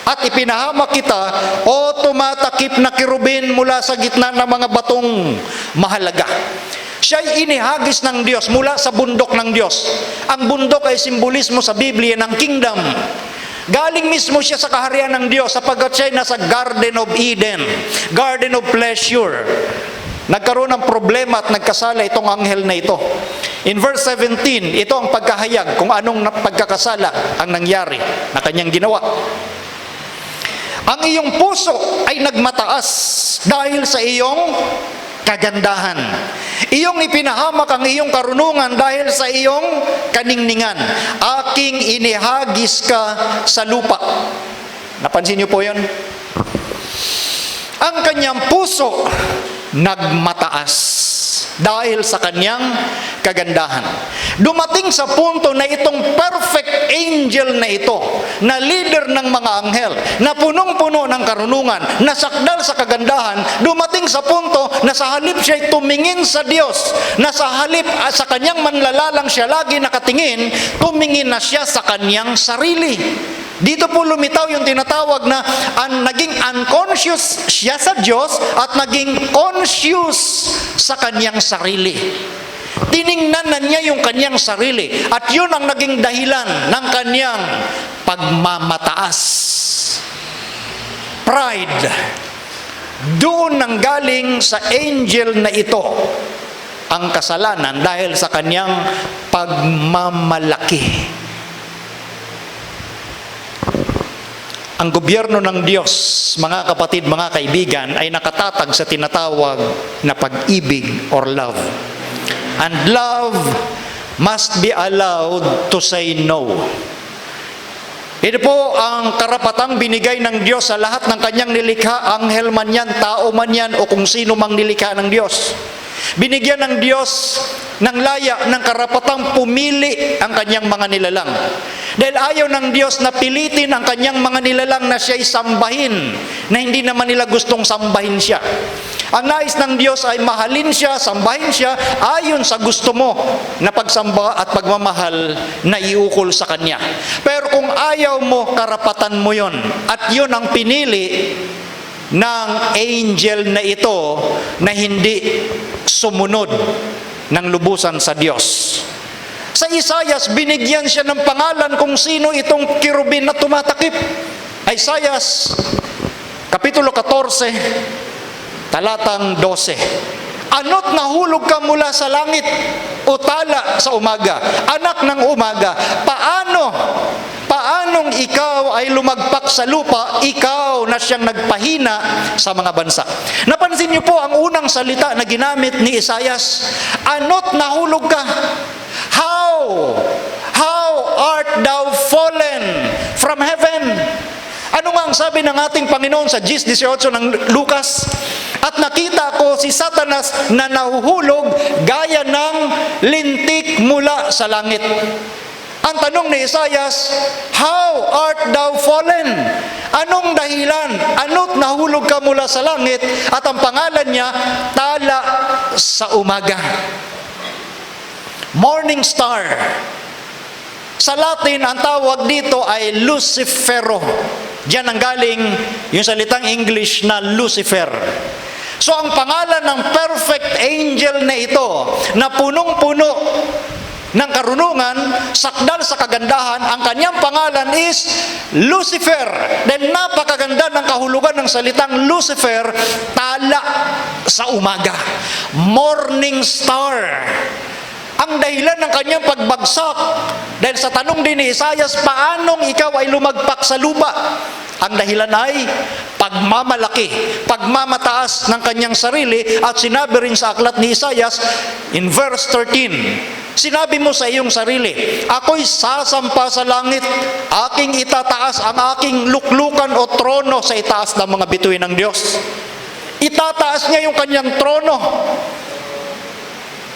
at ipinahamak kita, o tumatakip na kirubin mula sa gitna ng mga batong mahalaga. Siya'y inihagis ng Diyos mula sa bundok ng Diyos. Ang bundok ay simbolismo sa Biblia ng kingdom. Galing mismo siya sa kaharian ng Diyos sapagkat siya'y nasa Garden of Eden, Garden of Pleasure. Nagkaroon ng problema at nagkasala itong anghel na ito. In verse 17, ito ang pagkahayag kung anong pagkakasala ang nangyari na kanyang ginawa. Ang iyong puso ay nagmataas dahil sa iyong kagandahan. Iyong ipinahamak ang iyong karunungan dahil sa iyong kaningningan. Aking inihagis ka sa lupa. Napansin niyo po yun? Ang kanyang puso nagmataas dahil sa kanyang kagandahan. Dumating sa punto na itong perfect angel na ito, na leader ng mga anghel, na punong-puno ng karunungan, na sakdal sa kagandahan, dumating sa punto na sa halip siya'y tumingin sa Diyos, na sa halip sa kanyang manlalalang siya lagi nakatingin, tumingin na siya sa kanyang sarili. Dito po lumitaw yung tinatawag na naging unconscious siya sa Diyos at naging conscious sa kanyang sarili. Tiningnan na niya yung kanyang sarili at yun ang naging dahilan ng kanyang pagmamataas. Pride. Doon nang galing sa angel na ito ang kasalanan dahil sa kanyang pagmamalaki. Ang gobyerno ng Diyos, mga kapatid, mga kaibigan, ay nakatatag sa tinatawag na pag-ibig or love. And love must be allowed to say no. Ito po ang karapatang binigay ng Diyos sa lahat ng kanyang nilikha, anghel man yan, tao man yan, o kung sino mang nilikha ng Diyos. Binigyan ng Diyos ng laya, ng karapatang pumili ang kanyang mga nilalang. Dahil ayaw ng Diyos na pilitin ang kanyang mga nilalang na siya'y sambahin, na hindi naman nila gustong sambahin siya. Ang nais ng Diyos ay mahalin siya, sambahin siya, ayon sa gusto mo na pagsamba at pagmamahal na iukol sa Kanya. Pero kung ayaw mo, karapatan mo yon. At yun ang pinili ng angel na ito na hindi sumunod ng lubusan sa Diyos. Sa Isaias, binigyan siya ng pangalan kung sino itong kirubin na tumatakip. Isaias, Kapitulo 14, talatang 12. Ano't nahulog ka mula sa langit, o tala sa umaga, anak ng umaga, paanong ikaw ay lumagpak sa lupa, ikaw na siyang nagpahina sa mga bansa. Napansin niyo po ang unang salita na ginamit ni Isaias, ano't nahulog ka? How art thou fallen from heaven? Ano nga ang sabi ng ating Panginoon sa 10:18 ng Lucas? At nakita ko si Satanas na nahuhulog gaya ng lintik mula sa langit. Ang tanong ni Isaias, how art thou fallen? Anong dahilan? Ano't nahulog ka mula sa langit? At ang pangalan niya, tala sa umaga. Morning star. Sa Latin, ang tawag dito ay Lucifero. Diyan ang galing yung salitang English na Lucifer. So ang pangalan ng perfect angel na ito, na punong-puno ng karunungan, sakdal sa kagandahan, ang kanyang pangalan is Lucifer. Dahil napakaganda ng kahulugan ng salitang Lucifer, tala sa umaga. Morning star. Ang dahilan ng kanyang pagbagsak, dahil sa tanong din ni Isaias, paanong ikaw ay lumagpak sa lupa? Ang dahilan ay pagmamalaki, pagmamataas ng kanyang sarili, at sinabi rin sa aklat ni Isaias in verse 13, Sinabi mo sa iyong sarili, ako'y sasampa sa langit, aking itataas ang aking luklukan o trono sa itaas ng mga bituin ng Diyos. Itataas niya yung kanyang trono.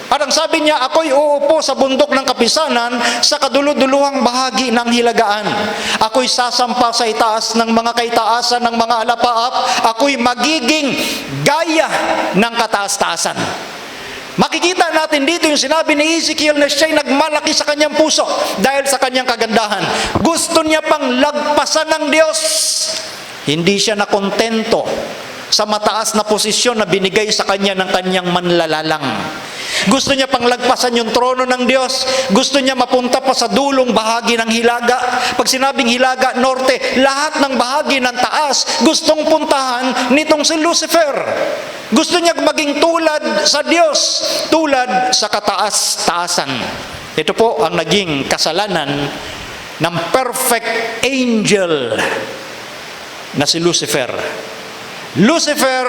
At ang sabi niya, ako'y uupo sa bundok ng kapisanan sa kaduluduluhang bahagi ng hilagaan. Ako'y sasampa sa itaas ng mga kaitaasan ng mga alapaap. Ako'y magiging gaya ng kataas-taasan. Makikita natin dito yung sinabi ni Ezekiel na siya'y nagmalaki sa kanyang puso dahil sa kanyang kagandahan. Gusto niya pang lagpasan ng Diyos. Hindi siya nakontento sa mataas na posisyon na binigay sa kanya ng kanyang manlalalang. Gusto niya pang lagpasan yung trono ng Diyos. Gusto niya mapunta pa sa dulong bahagi ng hilaga. Pag sinabing hilaga, norte, lahat ng bahagi ng taas gustong puntahan nitong si Lucifer. Gusto niya maging tulad sa Diyos, tulad sa kataas-taasan. Ito po ang naging kasalanan ng perfect angel na si Lucifer. Lucifer,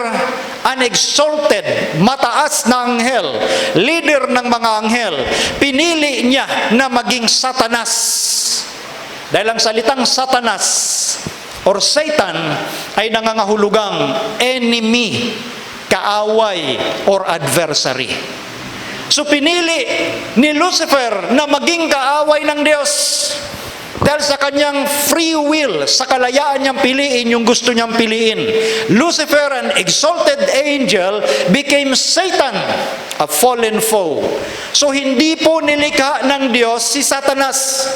an exalted, mataas na anghel, leader ng mga anghel, pinili niya na maging Satanas. Dahil ang salitang Satanas or Satan ay nangangahulugang enemy, kaaway, or adversary. So pinili ni Lucifer na maging kaaway ng Diyos. Dahil sa kanyang free will, sa kalayaan niyang piliin yung gusto niyang piliin. Lucifer, an exalted angel, became Satan, a fallen foe. So hindi po nilikha ng Diyos si Satanas.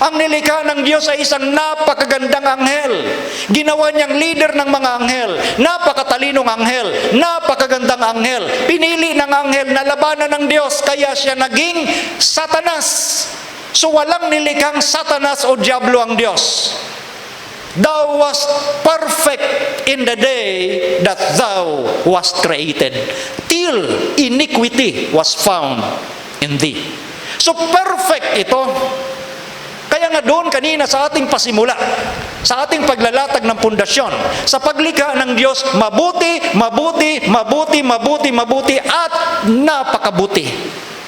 Ang nilikha ng Diyos ay isang napakagandang anghel. Ginawa niyang leader ng mga anghel. Napakatalinong anghel. Napakagandang anghel. Pinili ng anghel na labanan ng Diyos, kaya siya naging Satanas. So walang nilikhang Satanas o Diablo ang Diyos. Thou wast perfect in the day that thou wast created, till iniquity was found in thee. So perfect ito. Kaya nga doon kanina sa ating pasimula, sa ating paglalatag ng pundasyon, sa paglikha ng Diyos, mabuti, mabuti, mabuti, mabuti, mabuti, at napakabuti.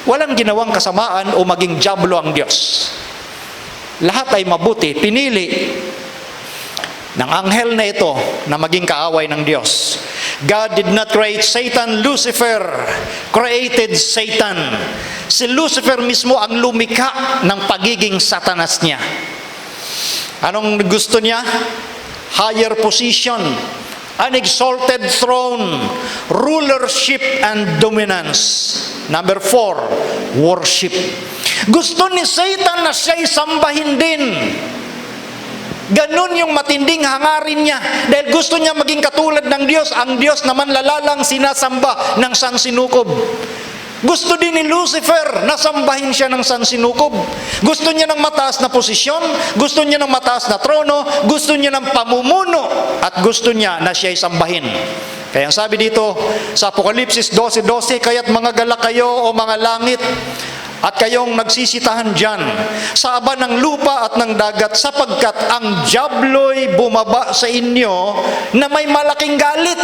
Walang ginawang kasamaan o maging diablo ang Diyos. Lahat ay mabuti. Pinili ng anghel na ito na maging kaaway ng Diyos. God did not create Satan. Lucifer created Satan. Si Lucifer mismo ang lumikha ng pagiging Satanas niya. Anong gusto niya? Higher position, an exalted throne, rulership and dominance. Number 4, worship. Gusto ni Satan na siya'y sambahin din. Ganun yung matinding hangarin niya. Dahil gusto niya maging katulad ng Diyos. Ang Diyos naman lalalang sinasamba ng sansinukob. Gusto din ni Lucifer na sambahin siya ng sansinukob. Gusto niya ng mataas na posisyon. Gusto niya ng mataas na trono. Gusto niya ng pamumuno. At gusto niya na siya'y sambahin. Kaya ang sabi dito sa Apokalipsis 12:12, kaya't mga galak kayo o mga langit, at kayong nagsisitahan dyan sa aba ng lupa at ng dagat, sapagkat ang diablo'y bumaba sa inyo na may malaking galit,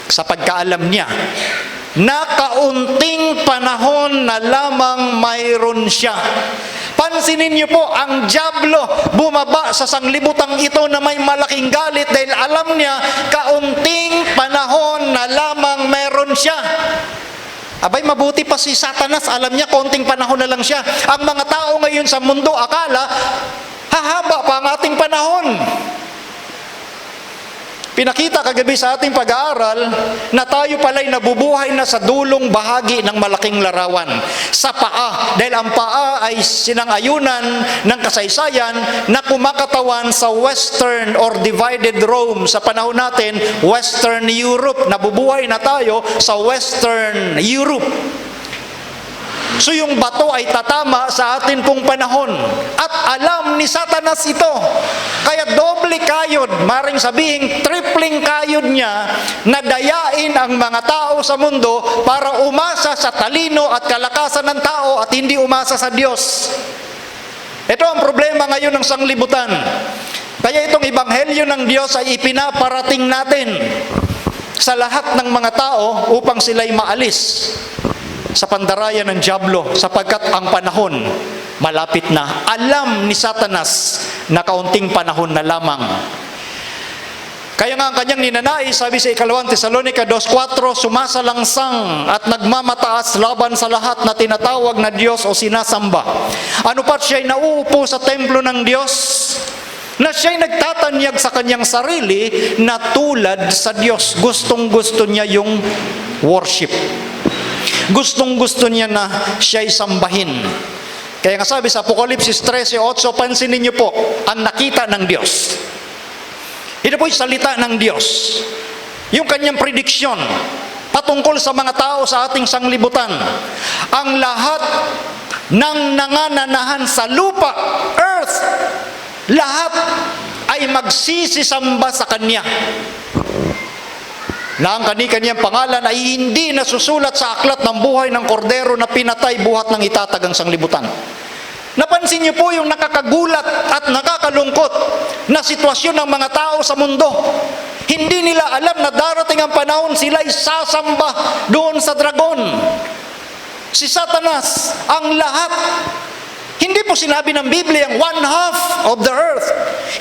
sa pagkaalam niya na kaunting panahon na lamang mayroon siya. Pansinin niyo po, ang diablo bumaba sa sanglibutang ito na may malaking galit dahil alam niya kaunting panahon na lamang meron siya. Abay, mabuti pa si Satanas, alam niya konting panahon na lang siya. Ang mga tao ngayon sa mundo akala hahaba pa ang ating panahon. Pinakita kagabi sa ating pag-aaral na tayo pala'y nabubuhay na sa dulong bahagi ng malaking larawan, sa paa. Dahil ang paa ay sinangayunan ng kasaysayan na kumakatawan sa Western or divided Rome. Sa panahon natin, Western Europe. Nabubuhay na tayo sa Western Europe. So yung bato ay tatama sa atin pong panahon. At alam ni Satanas ito. Kaya doble kayod, maring sabihin tripling kayod niya na dayain ang mga tao sa mundo para umasa sa talino at kalakasan ng tao at hindi umasa sa Diyos. Ito ang problema ngayon ng sanglibutan. Kaya itong ebanghelyo ng Diyos ay ipinaparating natin sa lahat ng mga tao upang sila'y maalis. sa pandaraya ng dyablo sapagkat ang panahon malapit na. Alam ni Satanas na kaunting panahon na lamang. Kaya nga ang kanyang ninanais, sabi sa 2 Tesalonica 2:4, sumasalangsang at nagmamataas laban sa lahat na tinatawag na Diyos o sinasamba. Ano pat siya'y nauupo sa templo ng Diyos, na siya'y nagtatanyag sa kanyang sarili na tulad sa Diyos. Gustong-gusto niya yung worship. Gustong-gusto niya na siya'y sambahin. Kaya nga sabi sa Apokalipsis 13:8, pansinin niyo po ang nakita ng Diyos. Ito po yung salita ng Diyos. Yung kanyang prediksyon patungkol sa mga tao sa ating sanglibutan. Ang lahat ng nangananahan sa lupa, earth, lahat ay magsisisamba sa Kanya. Na ang kani-kanyang pangalan ay hindi nasusulat sa aklat ng buhay ng kordero na pinatay buhat ng itatag ang sanglibutan. Napansin niyo po yung nakakagulat at nakakalungkot na sitwasyon ng mga tao sa mundo. Hindi nila alam na darating ang panahon sila'y sasamba doon sa dragon. Si Satanas, ang lahat. Hindi po sinabi ng Biblia ang 1/2 of the earth.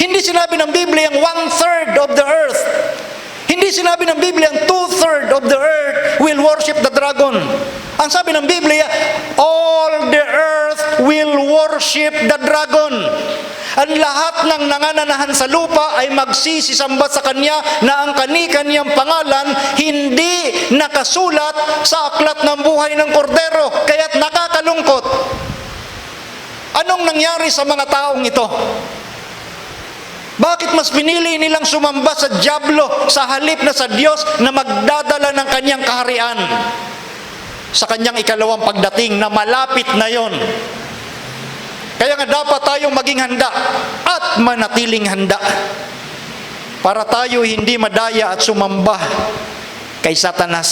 Hindi sinabi ng Biblia ang 1/3 of the earth. Hindi sinabi ng Biblia ang 2/3 of the earth will worship the dragon. Ang sabi ng Biblia, all the earth will worship the dragon. Ang lahat ng nangananahan sa lupa ay magsisisamba sa Kanya na ang kani-kanyang pangalan hindi nakasulat sa aklat ng buhay ng kordero. Kaya't nakakalungkot. Anong nangyari sa mga taong ito? Bakit mas pinili nilang sumamba sa dyablo sa halip na sa Diyos na magdadala ng kanyang kaharian sa kanyang ikalawang pagdating na malapit na yon? Kaya nga dapat tayong maging handa at manatiling handa para tayo hindi madaya at sumamba kay Satanas.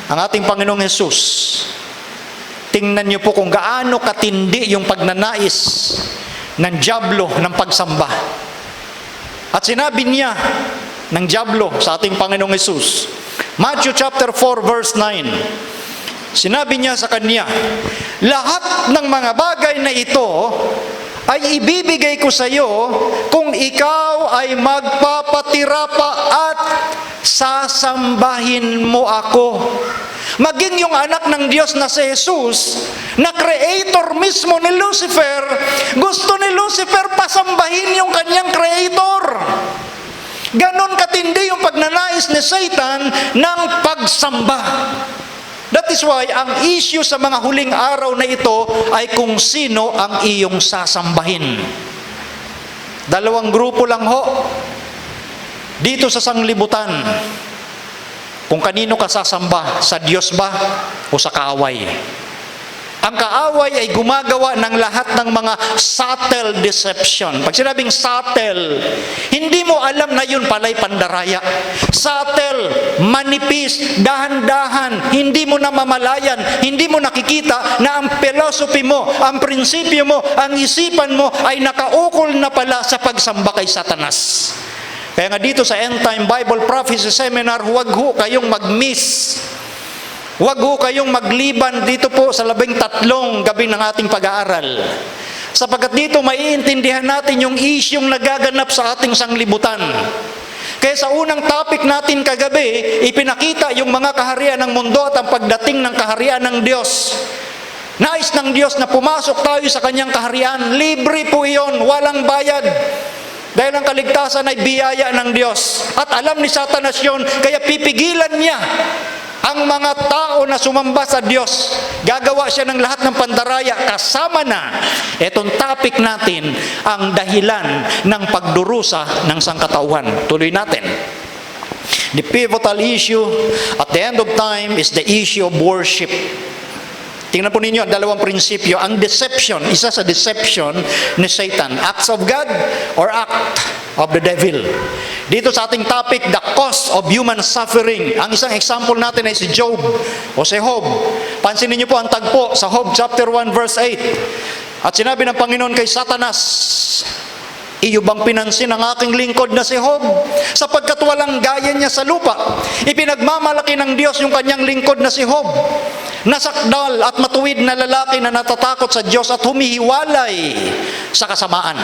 Ang ating Panginoong Hesus, tingnan niyo po kung gaano katindi yung pagnanais ng dyablo ng pagsamba. At sinabi niya ng dyablo sa ating Panginoong Hesus, Matthew chapter 4 verse 9, sinabi niya sa kanya, lahat ng mga bagay na ito ay ibibigay ko sa iyo kung ikaw ay magpapatira pa at sasambahin mo ako. Maging yung anak ng Diyos na si Jesus, na creator mismo ni Lucifer, gusto ni Lucifer pasambahin yung kanyang creator. Ganon katindi yung pagnanais ni Satan ng pagsamba. That is why ang issue sa mga huling araw na ito ay kung sino ang iyong sasambahin. Dalawang grupo lang ho dito sa sanglibutan. Kung kanino ka sasamba, sa Diyos ba o sa kaaway? Ang kaaway ay gumagawa ng lahat ng mga subtle deception. Pag sinabing subtle, hindi mo alam na yun pala'y pandaraya. Subtle, manipis, dahan-dahan, hindi mo namamalayan, hindi mo nakikita na ang philosophy mo, ang prinsipyo mo, ang isipan mo ay nakaukol na pala sa pagsamba kay Satanas. Kaya nga dito sa End Time Bible Prophecy Seminar, huwag ho kayong mag-miss. Huwag ho kayong magliban dito po sa 13 gabi ng ating pag-aaral. Sapagkat dito maiintindihan natin yung isyong nagaganap sa ating sanglibutan. Kaya sa unang topic natin kagabi, ipinakita yung mga kaharian ng mundo at ang pagdating ng kaharian ng Diyos. Nais ng Diyos na pumasok tayo sa kanyang kaharian. Libre po iyon, walang bayad. Dahil ang kaligtasan ay biyaya ng Diyos. At alam ni Satanas yun, kaya pipigilan niya ang mga tao na sumamba sa Diyos. Gagawa siya ng lahat ng pandaraya. Kasama na itong topic natin, ang dahilan ng pagdurusa ng sangkatauhan. Tuloy natin. The pivotal issue at the end of time is the issue of worship. Tingnan po ninyo ang dalawang prinsipyo. Ang deception, isa sa deception ni Satan. Acts of God or act of the devil. Dito sa ating topic, the cause of human suffering. Ang isang example natin ay si Job o si Job. Pansinin niyo po ang tagpo sa Job chapter 1 verse 8. At sinabi ng Panginoon kay Satanas, Iyo bang pinansin ang aking lingkod na si Job? Sapagkat walang gaya niya sa lupa. Ipinagmamalaki ng Diyos yung kanyang lingkod na si Job. Nasakdal at matuwid na lalaki na natatakot sa Diyos at humihiwalay sa kasamaan.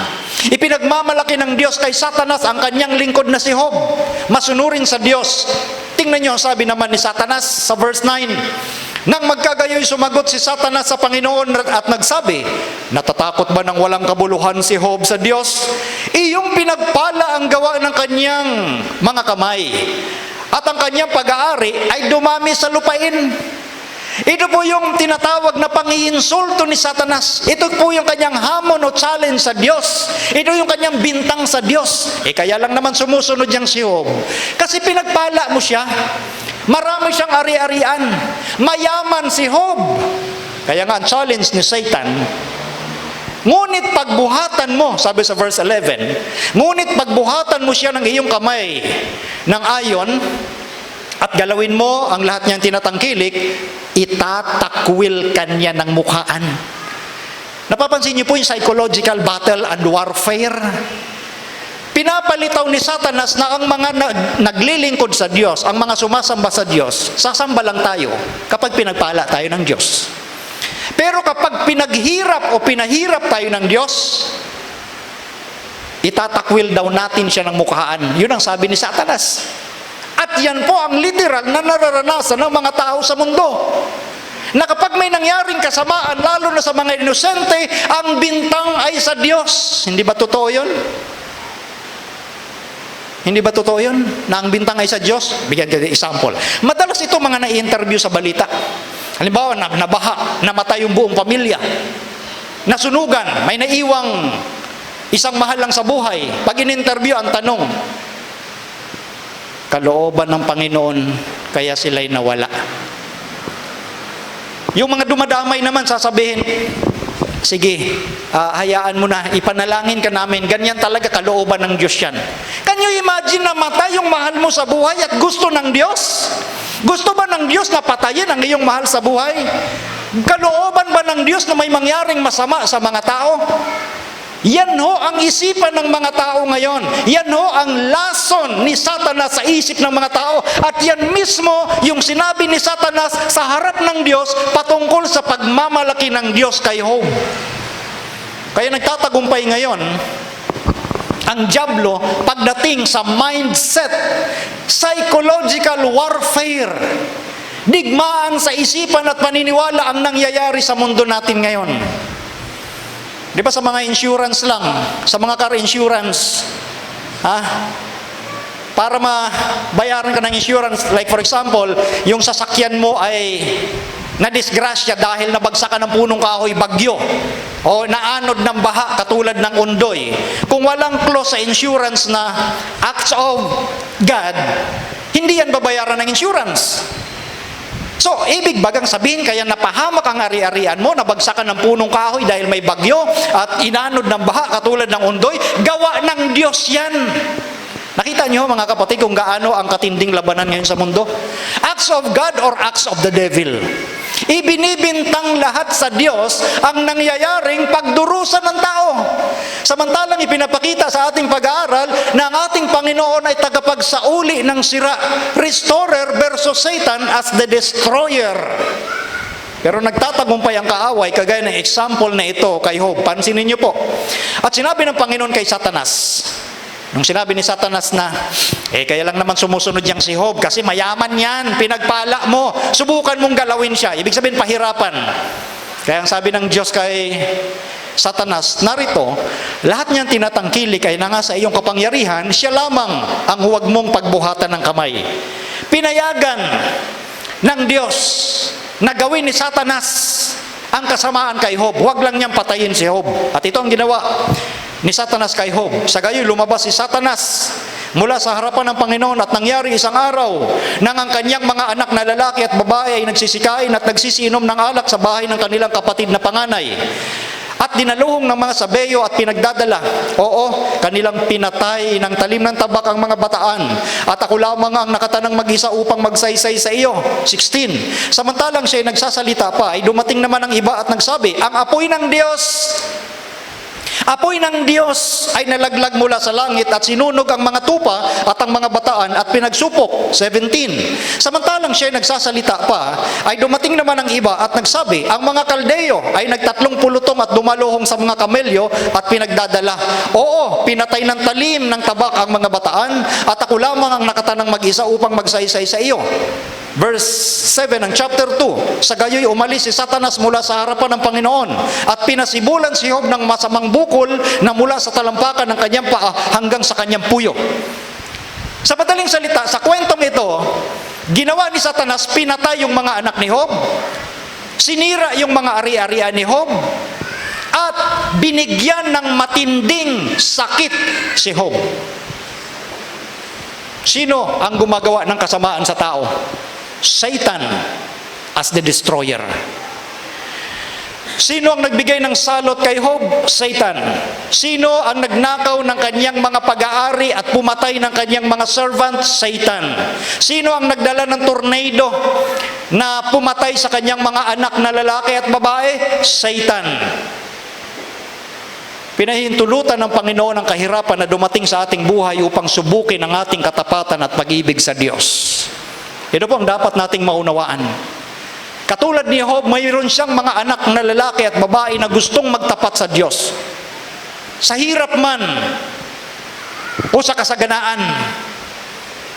Ipinagmamalaki ng Diyos kay Satanas ang kanyang lingkod na si Job. Masunurin sa Diyos. Tingnan niyo ang sabi naman ni Satanas sa verse 9. Nang magkagayoy sumagot si Satanas sa Panginoon at nagsabi, natatakot ba ng walang kabuluhan si Job sa Diyos? Iyong pinagpala ang gawa ng kanyang mga kamay, at ang kanyang pag-aari ay dumami sa lupain. Ito po yung tinatawag na pangiinsulto ni Satanas. Ito po yung kanyang hamon o challenge sa Diyos. Ito yung kanyang bintang sa Diyos. Kaya lang naman sumusunod yang si Job. Kasi pinagpala mo siya. Marami siyang ari-arian. Mayaman si Job. Kaya nga ang challenge ni Satan, ngunit pagbuhatan mo, sabi sa verse 11, ngunit pagbuhatan mo siya ng iyong kamay ng ayon, at galawin mo ang lahat niyang tinatangkilik, itatakwil kanya ng mukhaan. Napapansin niyo po yung psychological battle and warfare? Pinapalitaw ni Satanas na ang mga naglilingkod sa Diyos, ang mga sumasamba sa Diyos, sasamba lang tayo kapag pinagpala tayo ng Diyos. Pero kapag pinaghirap o pinahirap tayo ng Diyos, itatakwil daw natin siya ng mukhaan. Yun ang sabi ni Satanas. At yan po ang literal na nararanasan ng mga tao sa mundo. Na kapag may nangyaring kasamaan, lalo na sa mga inosente, ang bintang ay sa Diyos. Hindi ba totoo yun? Hindi ba totoo yun? Na ang bintang ay sa Diyos? Bigyan ko ng example. Madalas ito mga na-interview sa balita. Halimbawa, nabaha, namatay yung buong pamilya. Nasunugan, may naiwang isang mahal lang sa buhay. Pag in-interview, ang tanong, kalooban ng Panginoon, kaya sila'y nawala. Yung mga dumadamay naman, sasabihin, sige, hayaan mo na, ipanalangin ka namin, ganyan talaga kalooban ng Diyos yan. Can you imagine na matay yung mahal mo sa buhay at gusto ng Diyos? Gusto ba ng Diyos na patayin ang iyong mahal sa buhay? Kalooban ba ng Diyos na may mangyaring masama sa mga tao? Yan ho ang isipan ng mga tao ngayon. Yan ho ang lason ni Satanas sa isip ng mga tao. At yan mismo yung sinabi ni Satanas sa harap ng Diyos patungkol sa pagmamalaki ng Diyos kay Job. Kaya nagtatagumpay ngayon ang dyablo pagdating sa mindset, psychological warfare, digmaan sa isipan at paniniwala ang nangyayari sa mundo natin ngayon. Di ba sa mga insurance lang, sa mga car insurance, para mabayaran ka ng insurance, like for example, yung sasakyan mo ay nadisgrasya dahil nabagsakan ng punong kahoy, bagyo, o naanod ng baha katulad ng undoy. Kung walang clause sa insurance na acts of God, hindi yan babayaran ng insurance. So, ibig bagang sabihin, kaya napahamak ang ari-arian mo, nabagsakan ng punong kahoy dahil may bagyo at inanod ng baha katulad ng undoy, gawa ng Diyos yan. Nakita niyo mga kapatid kung gaano ang katinding labanan ngayon sa mundo? Acts of God or acts of the devil? Ibinibintang lahat sa Diyos ang nangyayaring pagdurusan ng tao. Samantalang ipinapakita sa ating pag-aaral na ang ating Panginoon ay tagapagsauli ng sira, restorer versus Satan as the destroyer. Pero nagtatagumpay ang kaaway, kagaya ng example na ito kay Job. Pansinin niyo po. At sinabi ng Panginoon kay Satanas, nung sinabi ni Satanas na, kaya lang naman sumusunod yang si Job kasi mayaman yan, pinagpala mo, subukan mong galawin siya. Ibig sabihin, pahirapan. Kaya ang sabi ng Diyos kay Satanas, narito, lahat niyang tinatangkilik ay nasa iyong kapangyarihan, siya lamang ang huwag mong pagbuhatan ng kamay. Pinayagan ng Diyos na gawin ni Satanas ang kasamaan kay Job. Huwag lang niyang patayin si Job. At ito ang ginawa ni Satanas kay Job. Sa gayon, lumabas si Satanas mula sa harapan ng Panginoon at nangyari isang araw nang ang kanyang mga anak na lalaki at babae ay nagsisikain at nagsisiinom ng alak sa bahay ng kanilang kapatid na panganay. At dinaluhong ng mga sabeyo at pinagdadala. Oo, kanilang pinatay ng talim ng tabak ang mga bataan. At ako lamang ang nakatanang mag-isa upang magsaysay sa iyo. 16. Samantalang siya ay nagsasalita pa, ay dumating naman ang iba at nagsabi, ang apoy ng Diyos Apoy ng Diyos ay nalaglag mula sa langit at sinunog ang mga tupa at ang mga bataan at pinagsupok. 17. Samantalang siya nagsasalita pa, ay dumating naman ang iba at nagsabi, ang mga Kaldeo ay nagtatlong pulutong at dumaluhong sa mga kamelyo at pinagdadala. Oo, pinatay ng talim ng tabak ang mga bataan at ako lamang ang nakatanang mag-isa upang magsaysay sa iyo. Verse 7 ng chapter 2, sa gayoy umalis si Satanas mula sa harapan ng Panginoon at pinasibulan si Job ng masamang bukol na mula sa talampakan ng kanyang paa hanggang sa kanyang puyo. Sa madaling salita, sa kwentong ito, ginawa ni Satanas, pinatay yung mga anak ni Job, sinira yung mga ari-arian ni Job, at binigyan ng matinding sakit si Job. Sino ang gumagawa ng kasamaan sa tao? Satan as the destroyer. Sino ang nagbigay ng salot kay Job? Satan. Sino ang nagnakaw ng kanyang mga pag-aari at pumatay ng kanyang mga servant? Satan. Sino ang nagdala ng tornado na pumatay sa kanyang mga anak na lalaki at babae? Satan. Pinahintulutan ng Panginoon ang kahirapan na dumating sa ating buhay upang subukin ang ating katapatan at pag-ibig sa Diyos. Ito po ang dapat nating maunawaan. Katulad ni Job, mayroon siyang mga anak na lalaki at babae na gustong magtapat sa Diyos. Sa hirap man o sa kasaganaan,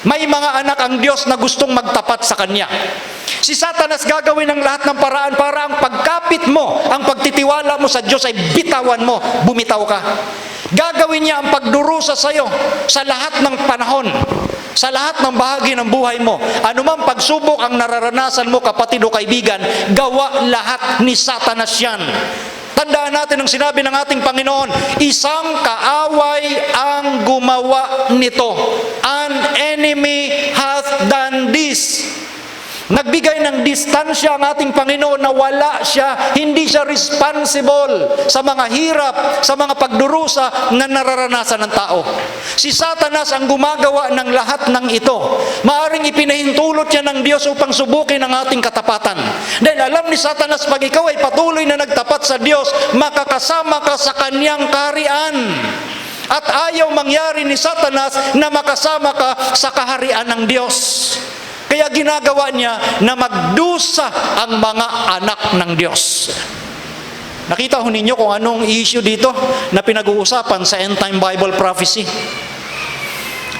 may mga anak ang Diyos na gustong magtapat sa Kanya. Si Satanas gagawin ang lahat ng paraan para ang pagkapit mo, ang pagtitiwala mo sa Diyos ay bitawan mo, bumitaw ka. Gagawin niya ang pagdurusa sa iyo sa lahat ng panahon, sa lahat ng bahagi ng buhay mo. Anumang pagsubok ang nararanasan mo, kapatid o kaibigan, gawa lahat ni Satanas yan. Tandaan natin ang sinabi ng ating Panginoon, isang kaaway ang gumawa nito. An enemy hath done this. Nagbigay ng distansya ang ating Panginoon na wala siya, hindi siya responsible sa mga hirap, sa mga pagdurusa na nararanasan ng tao. Si Satanas ang gumagawa ng lahat ng ito. Maaring ipinahintulot niya ng Diyos upang subukin ang ating katapatan. Dahil alam ni Satanas, pag ikaw ay patuloy na nagtapat sa Diyos, makakasama ka sa kanyang kaharian. At ayaw mangyari ni Satanas na makasama ka sa kaharian ng Diyos. Kaya ginagawa niya na magdusa ang mga anak ng Diyos. Nakita ho ninyo kung anong issue dito na pinag-uusapan sa End Time Bible Prophecy.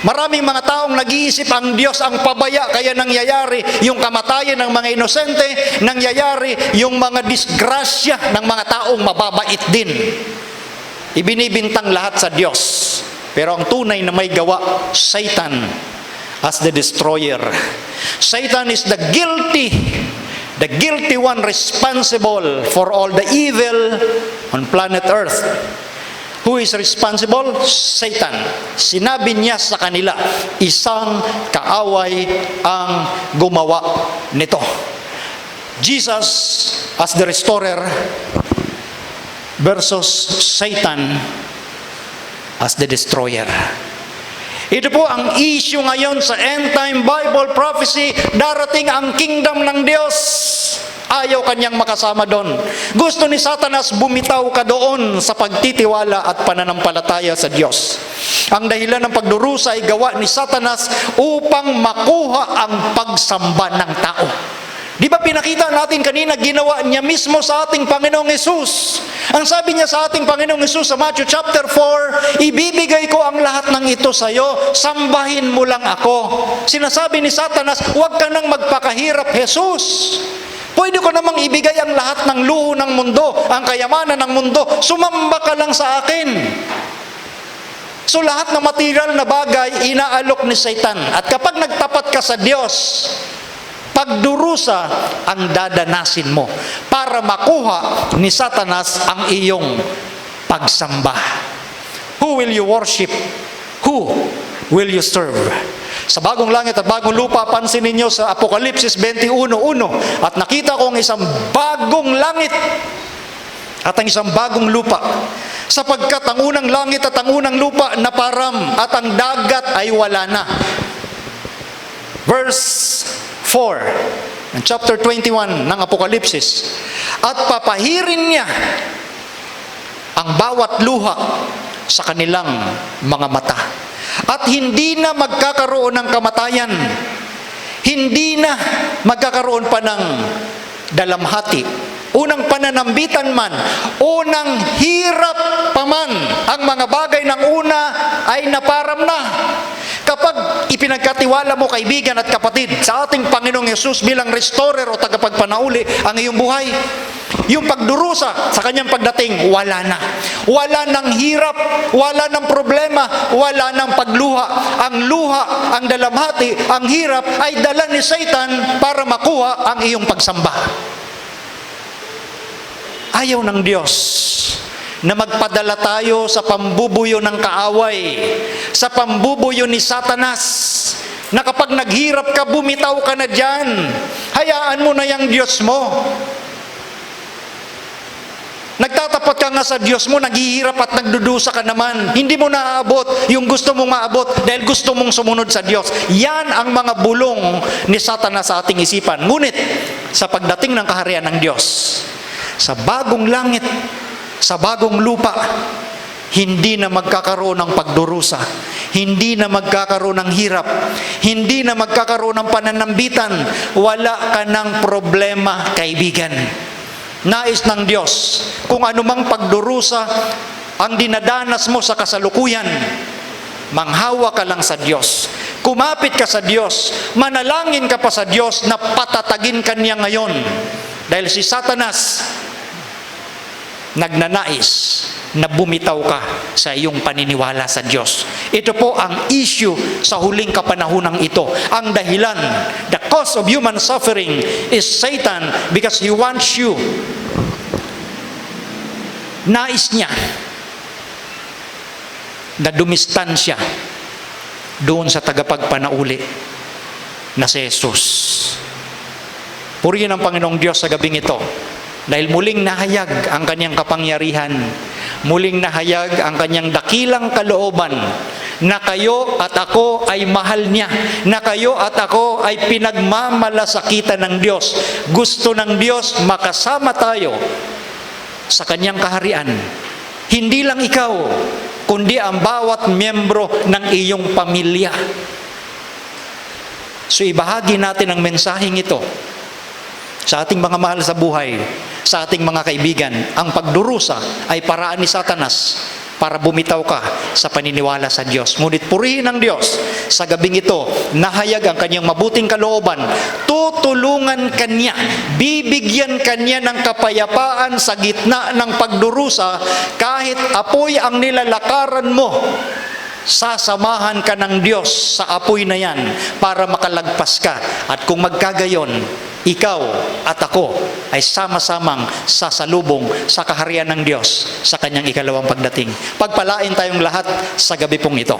Maraming mga taong nag-iisip ang Diyos ang pabaya, kaya nangyayari yung kamatayan ng mga inosente, nangyayari yung mga disgrasya ng mga taong mababait din. Ibinibintang lahat sa Diyos. Pero ang tunay na may gawa, Satan as the destroyer. Satan is the guilty one responsible for all the evil on planet Earth. Who is responsible? Satan. Sinabi niya sa kanila, isang kaaway ang gumawa nito. Jesus as the restorer versus Satan as the destroyer. Ito po ang issue ngayon sa End Time Bible Prophecy. Darating ang kingdom ng Diyos. Ayaw kanyang makasama doon. Gusto ni Satanas bumitaw ka doon sa pagtitiwala at pananampalataya sa Diyos. Ang dahilan ng pagdurusa ay gawa ni Satanas upang makuha ang pagsamba ng tao. Di ba pinakita natin kanina, ginawa niya mismo sa ating Panginoong Hesus. Ang sabi niya sa ating Panginoong Hesus sa Matthew chapter 4, ibibigay ko ang lahat ng ito sa iyo, sambahin mo lang ako. Sinasabi ni Satanas, huwag ka nang magpakahirap, Hesus. Pwede ko namang ibigay ang lahat ng luho ng mundo, ang kayamanan ng mundo, sumamba ka lang sa akin. So lahat ng material na bagay, inaalok ni Satan. At kapag nagtapat ka sa Diyos, pagdurusa ang dadanasin mo para makuha ni Satanas ang iyong pagsamba. Who will you worship? Who will you serve? Sa bagong langit at bagong lupa, pansin ninyo sa Apokalipsis 21:1, at nakita ko ang isang bagong langit at ang isang bagong lupa, sapagkat ang unang langit at ang unang lupa naparam at ang dagat ay wala na. Verse 4 ng chapter 21 ng Apokalipsis, at papahirin niya ang bawat luha sa kanilang mga mata. At hindi na magkakaroon ng kamatayan. Hindi na magkakaroon pa ng dalamhati. Unang pananambitan man, unang hirap pa man, ang mga bagay ng una ay naparam na. Kapag ipinagkatiwala mo, kaibigan at kapatid, sa ating Panginoong Yesus bilang restorer o tagapagpanauli ang iyong buhay, yung pagdurusa sa kanyang pagdating, wala na. Wala ng hirap, wala ng problema, wala ng pagluha. Ang luha, ang dalamhati, ang hirap ay dala ni Satan para makuha ang iyong pagsamba. Ayaw ng Diyos na magpadala tayo sa pambubuyo ng kaaway, sa pambubuyo ni Satanas, na kapag naghirap ka, bumitaw ka na dyan. Hayaan mo na yung Diyos mo. Nagtatapat ka nga sa Diyos mo, naghihirap at nagdudusa ka naman. Hindi mo naaabot yung gusto mong maabot dahil gusto mong sumunod sa Diyos. Yan ang mga bulong ni Satanas sa ating isipan. Ngunit, sa pagdating ng kaharian ng Diyos, sa bagong langit, sa bagong lupa, hindi na magkakaroon ng pagdurusa, hindi na magkakaroon ng hirap, hindi na magkakaroon ng pananambitan, wala ka ng problema, kaibigan. Nais ng Diyos, kung anumang pagdurusa ang dinadanas mo sa kasalukuyan, manghawa ka lang sa Diyos. Kumapit ka sa Diyos, manalangin ka pa sa Diyos na patatagin ka niya ngayon. Dahil si Satanas, nagnanais na bumitaw ka sa iyong paniniwala sa Diyos. Ito po ang issue sa huling kapanahunang ito. Ang dahilan, the cause of human suffering is Satan because he wants you. Nais niya na dumistansya doon sa tagapagpanauli na si Jesus. Purihin ang Panginoong Diyos sa gabing ito. Dahil muling nahayag ang kanyang kapangyarihan, muling nahayag ang kanyang dakilang kalooban, na kayo at ako ay mahal niya, na kayo at ako ay pinagmamalasakitan ng Diyos. Gusto ng Diyos makasama tayo sa kanyang kaharian. Hindi lang ikaw, kundi ang bawat miyembro ng iyong pamilya. So ibahagi natin ang mensaheng ito sa ating mga mahal sa buhay, sa ating mga kaibigan. Ang pagdurusa ay paraan ni Satanas para bumitaw ka sa paniniwala sa Diyos. Ngunit purihin ng Diyos sa gabing ito, nahayag ang kanyang mabuting kalooban, tutulungan kanya, bibigyan kanya ng kapayapaan sa gitna ng pagdurusa. Kahit apoy ang nilalakaran mo, sasamahan ka ng Diyos sa apoy na yan para makalagpas ka. At kung magkagayon, ikaw at ako ay sama-samang sasalubong sa kaharian ng Diyos sa kanyang ikalawang pagdating. Pagpalain tayong lahat sa gabi pong ito.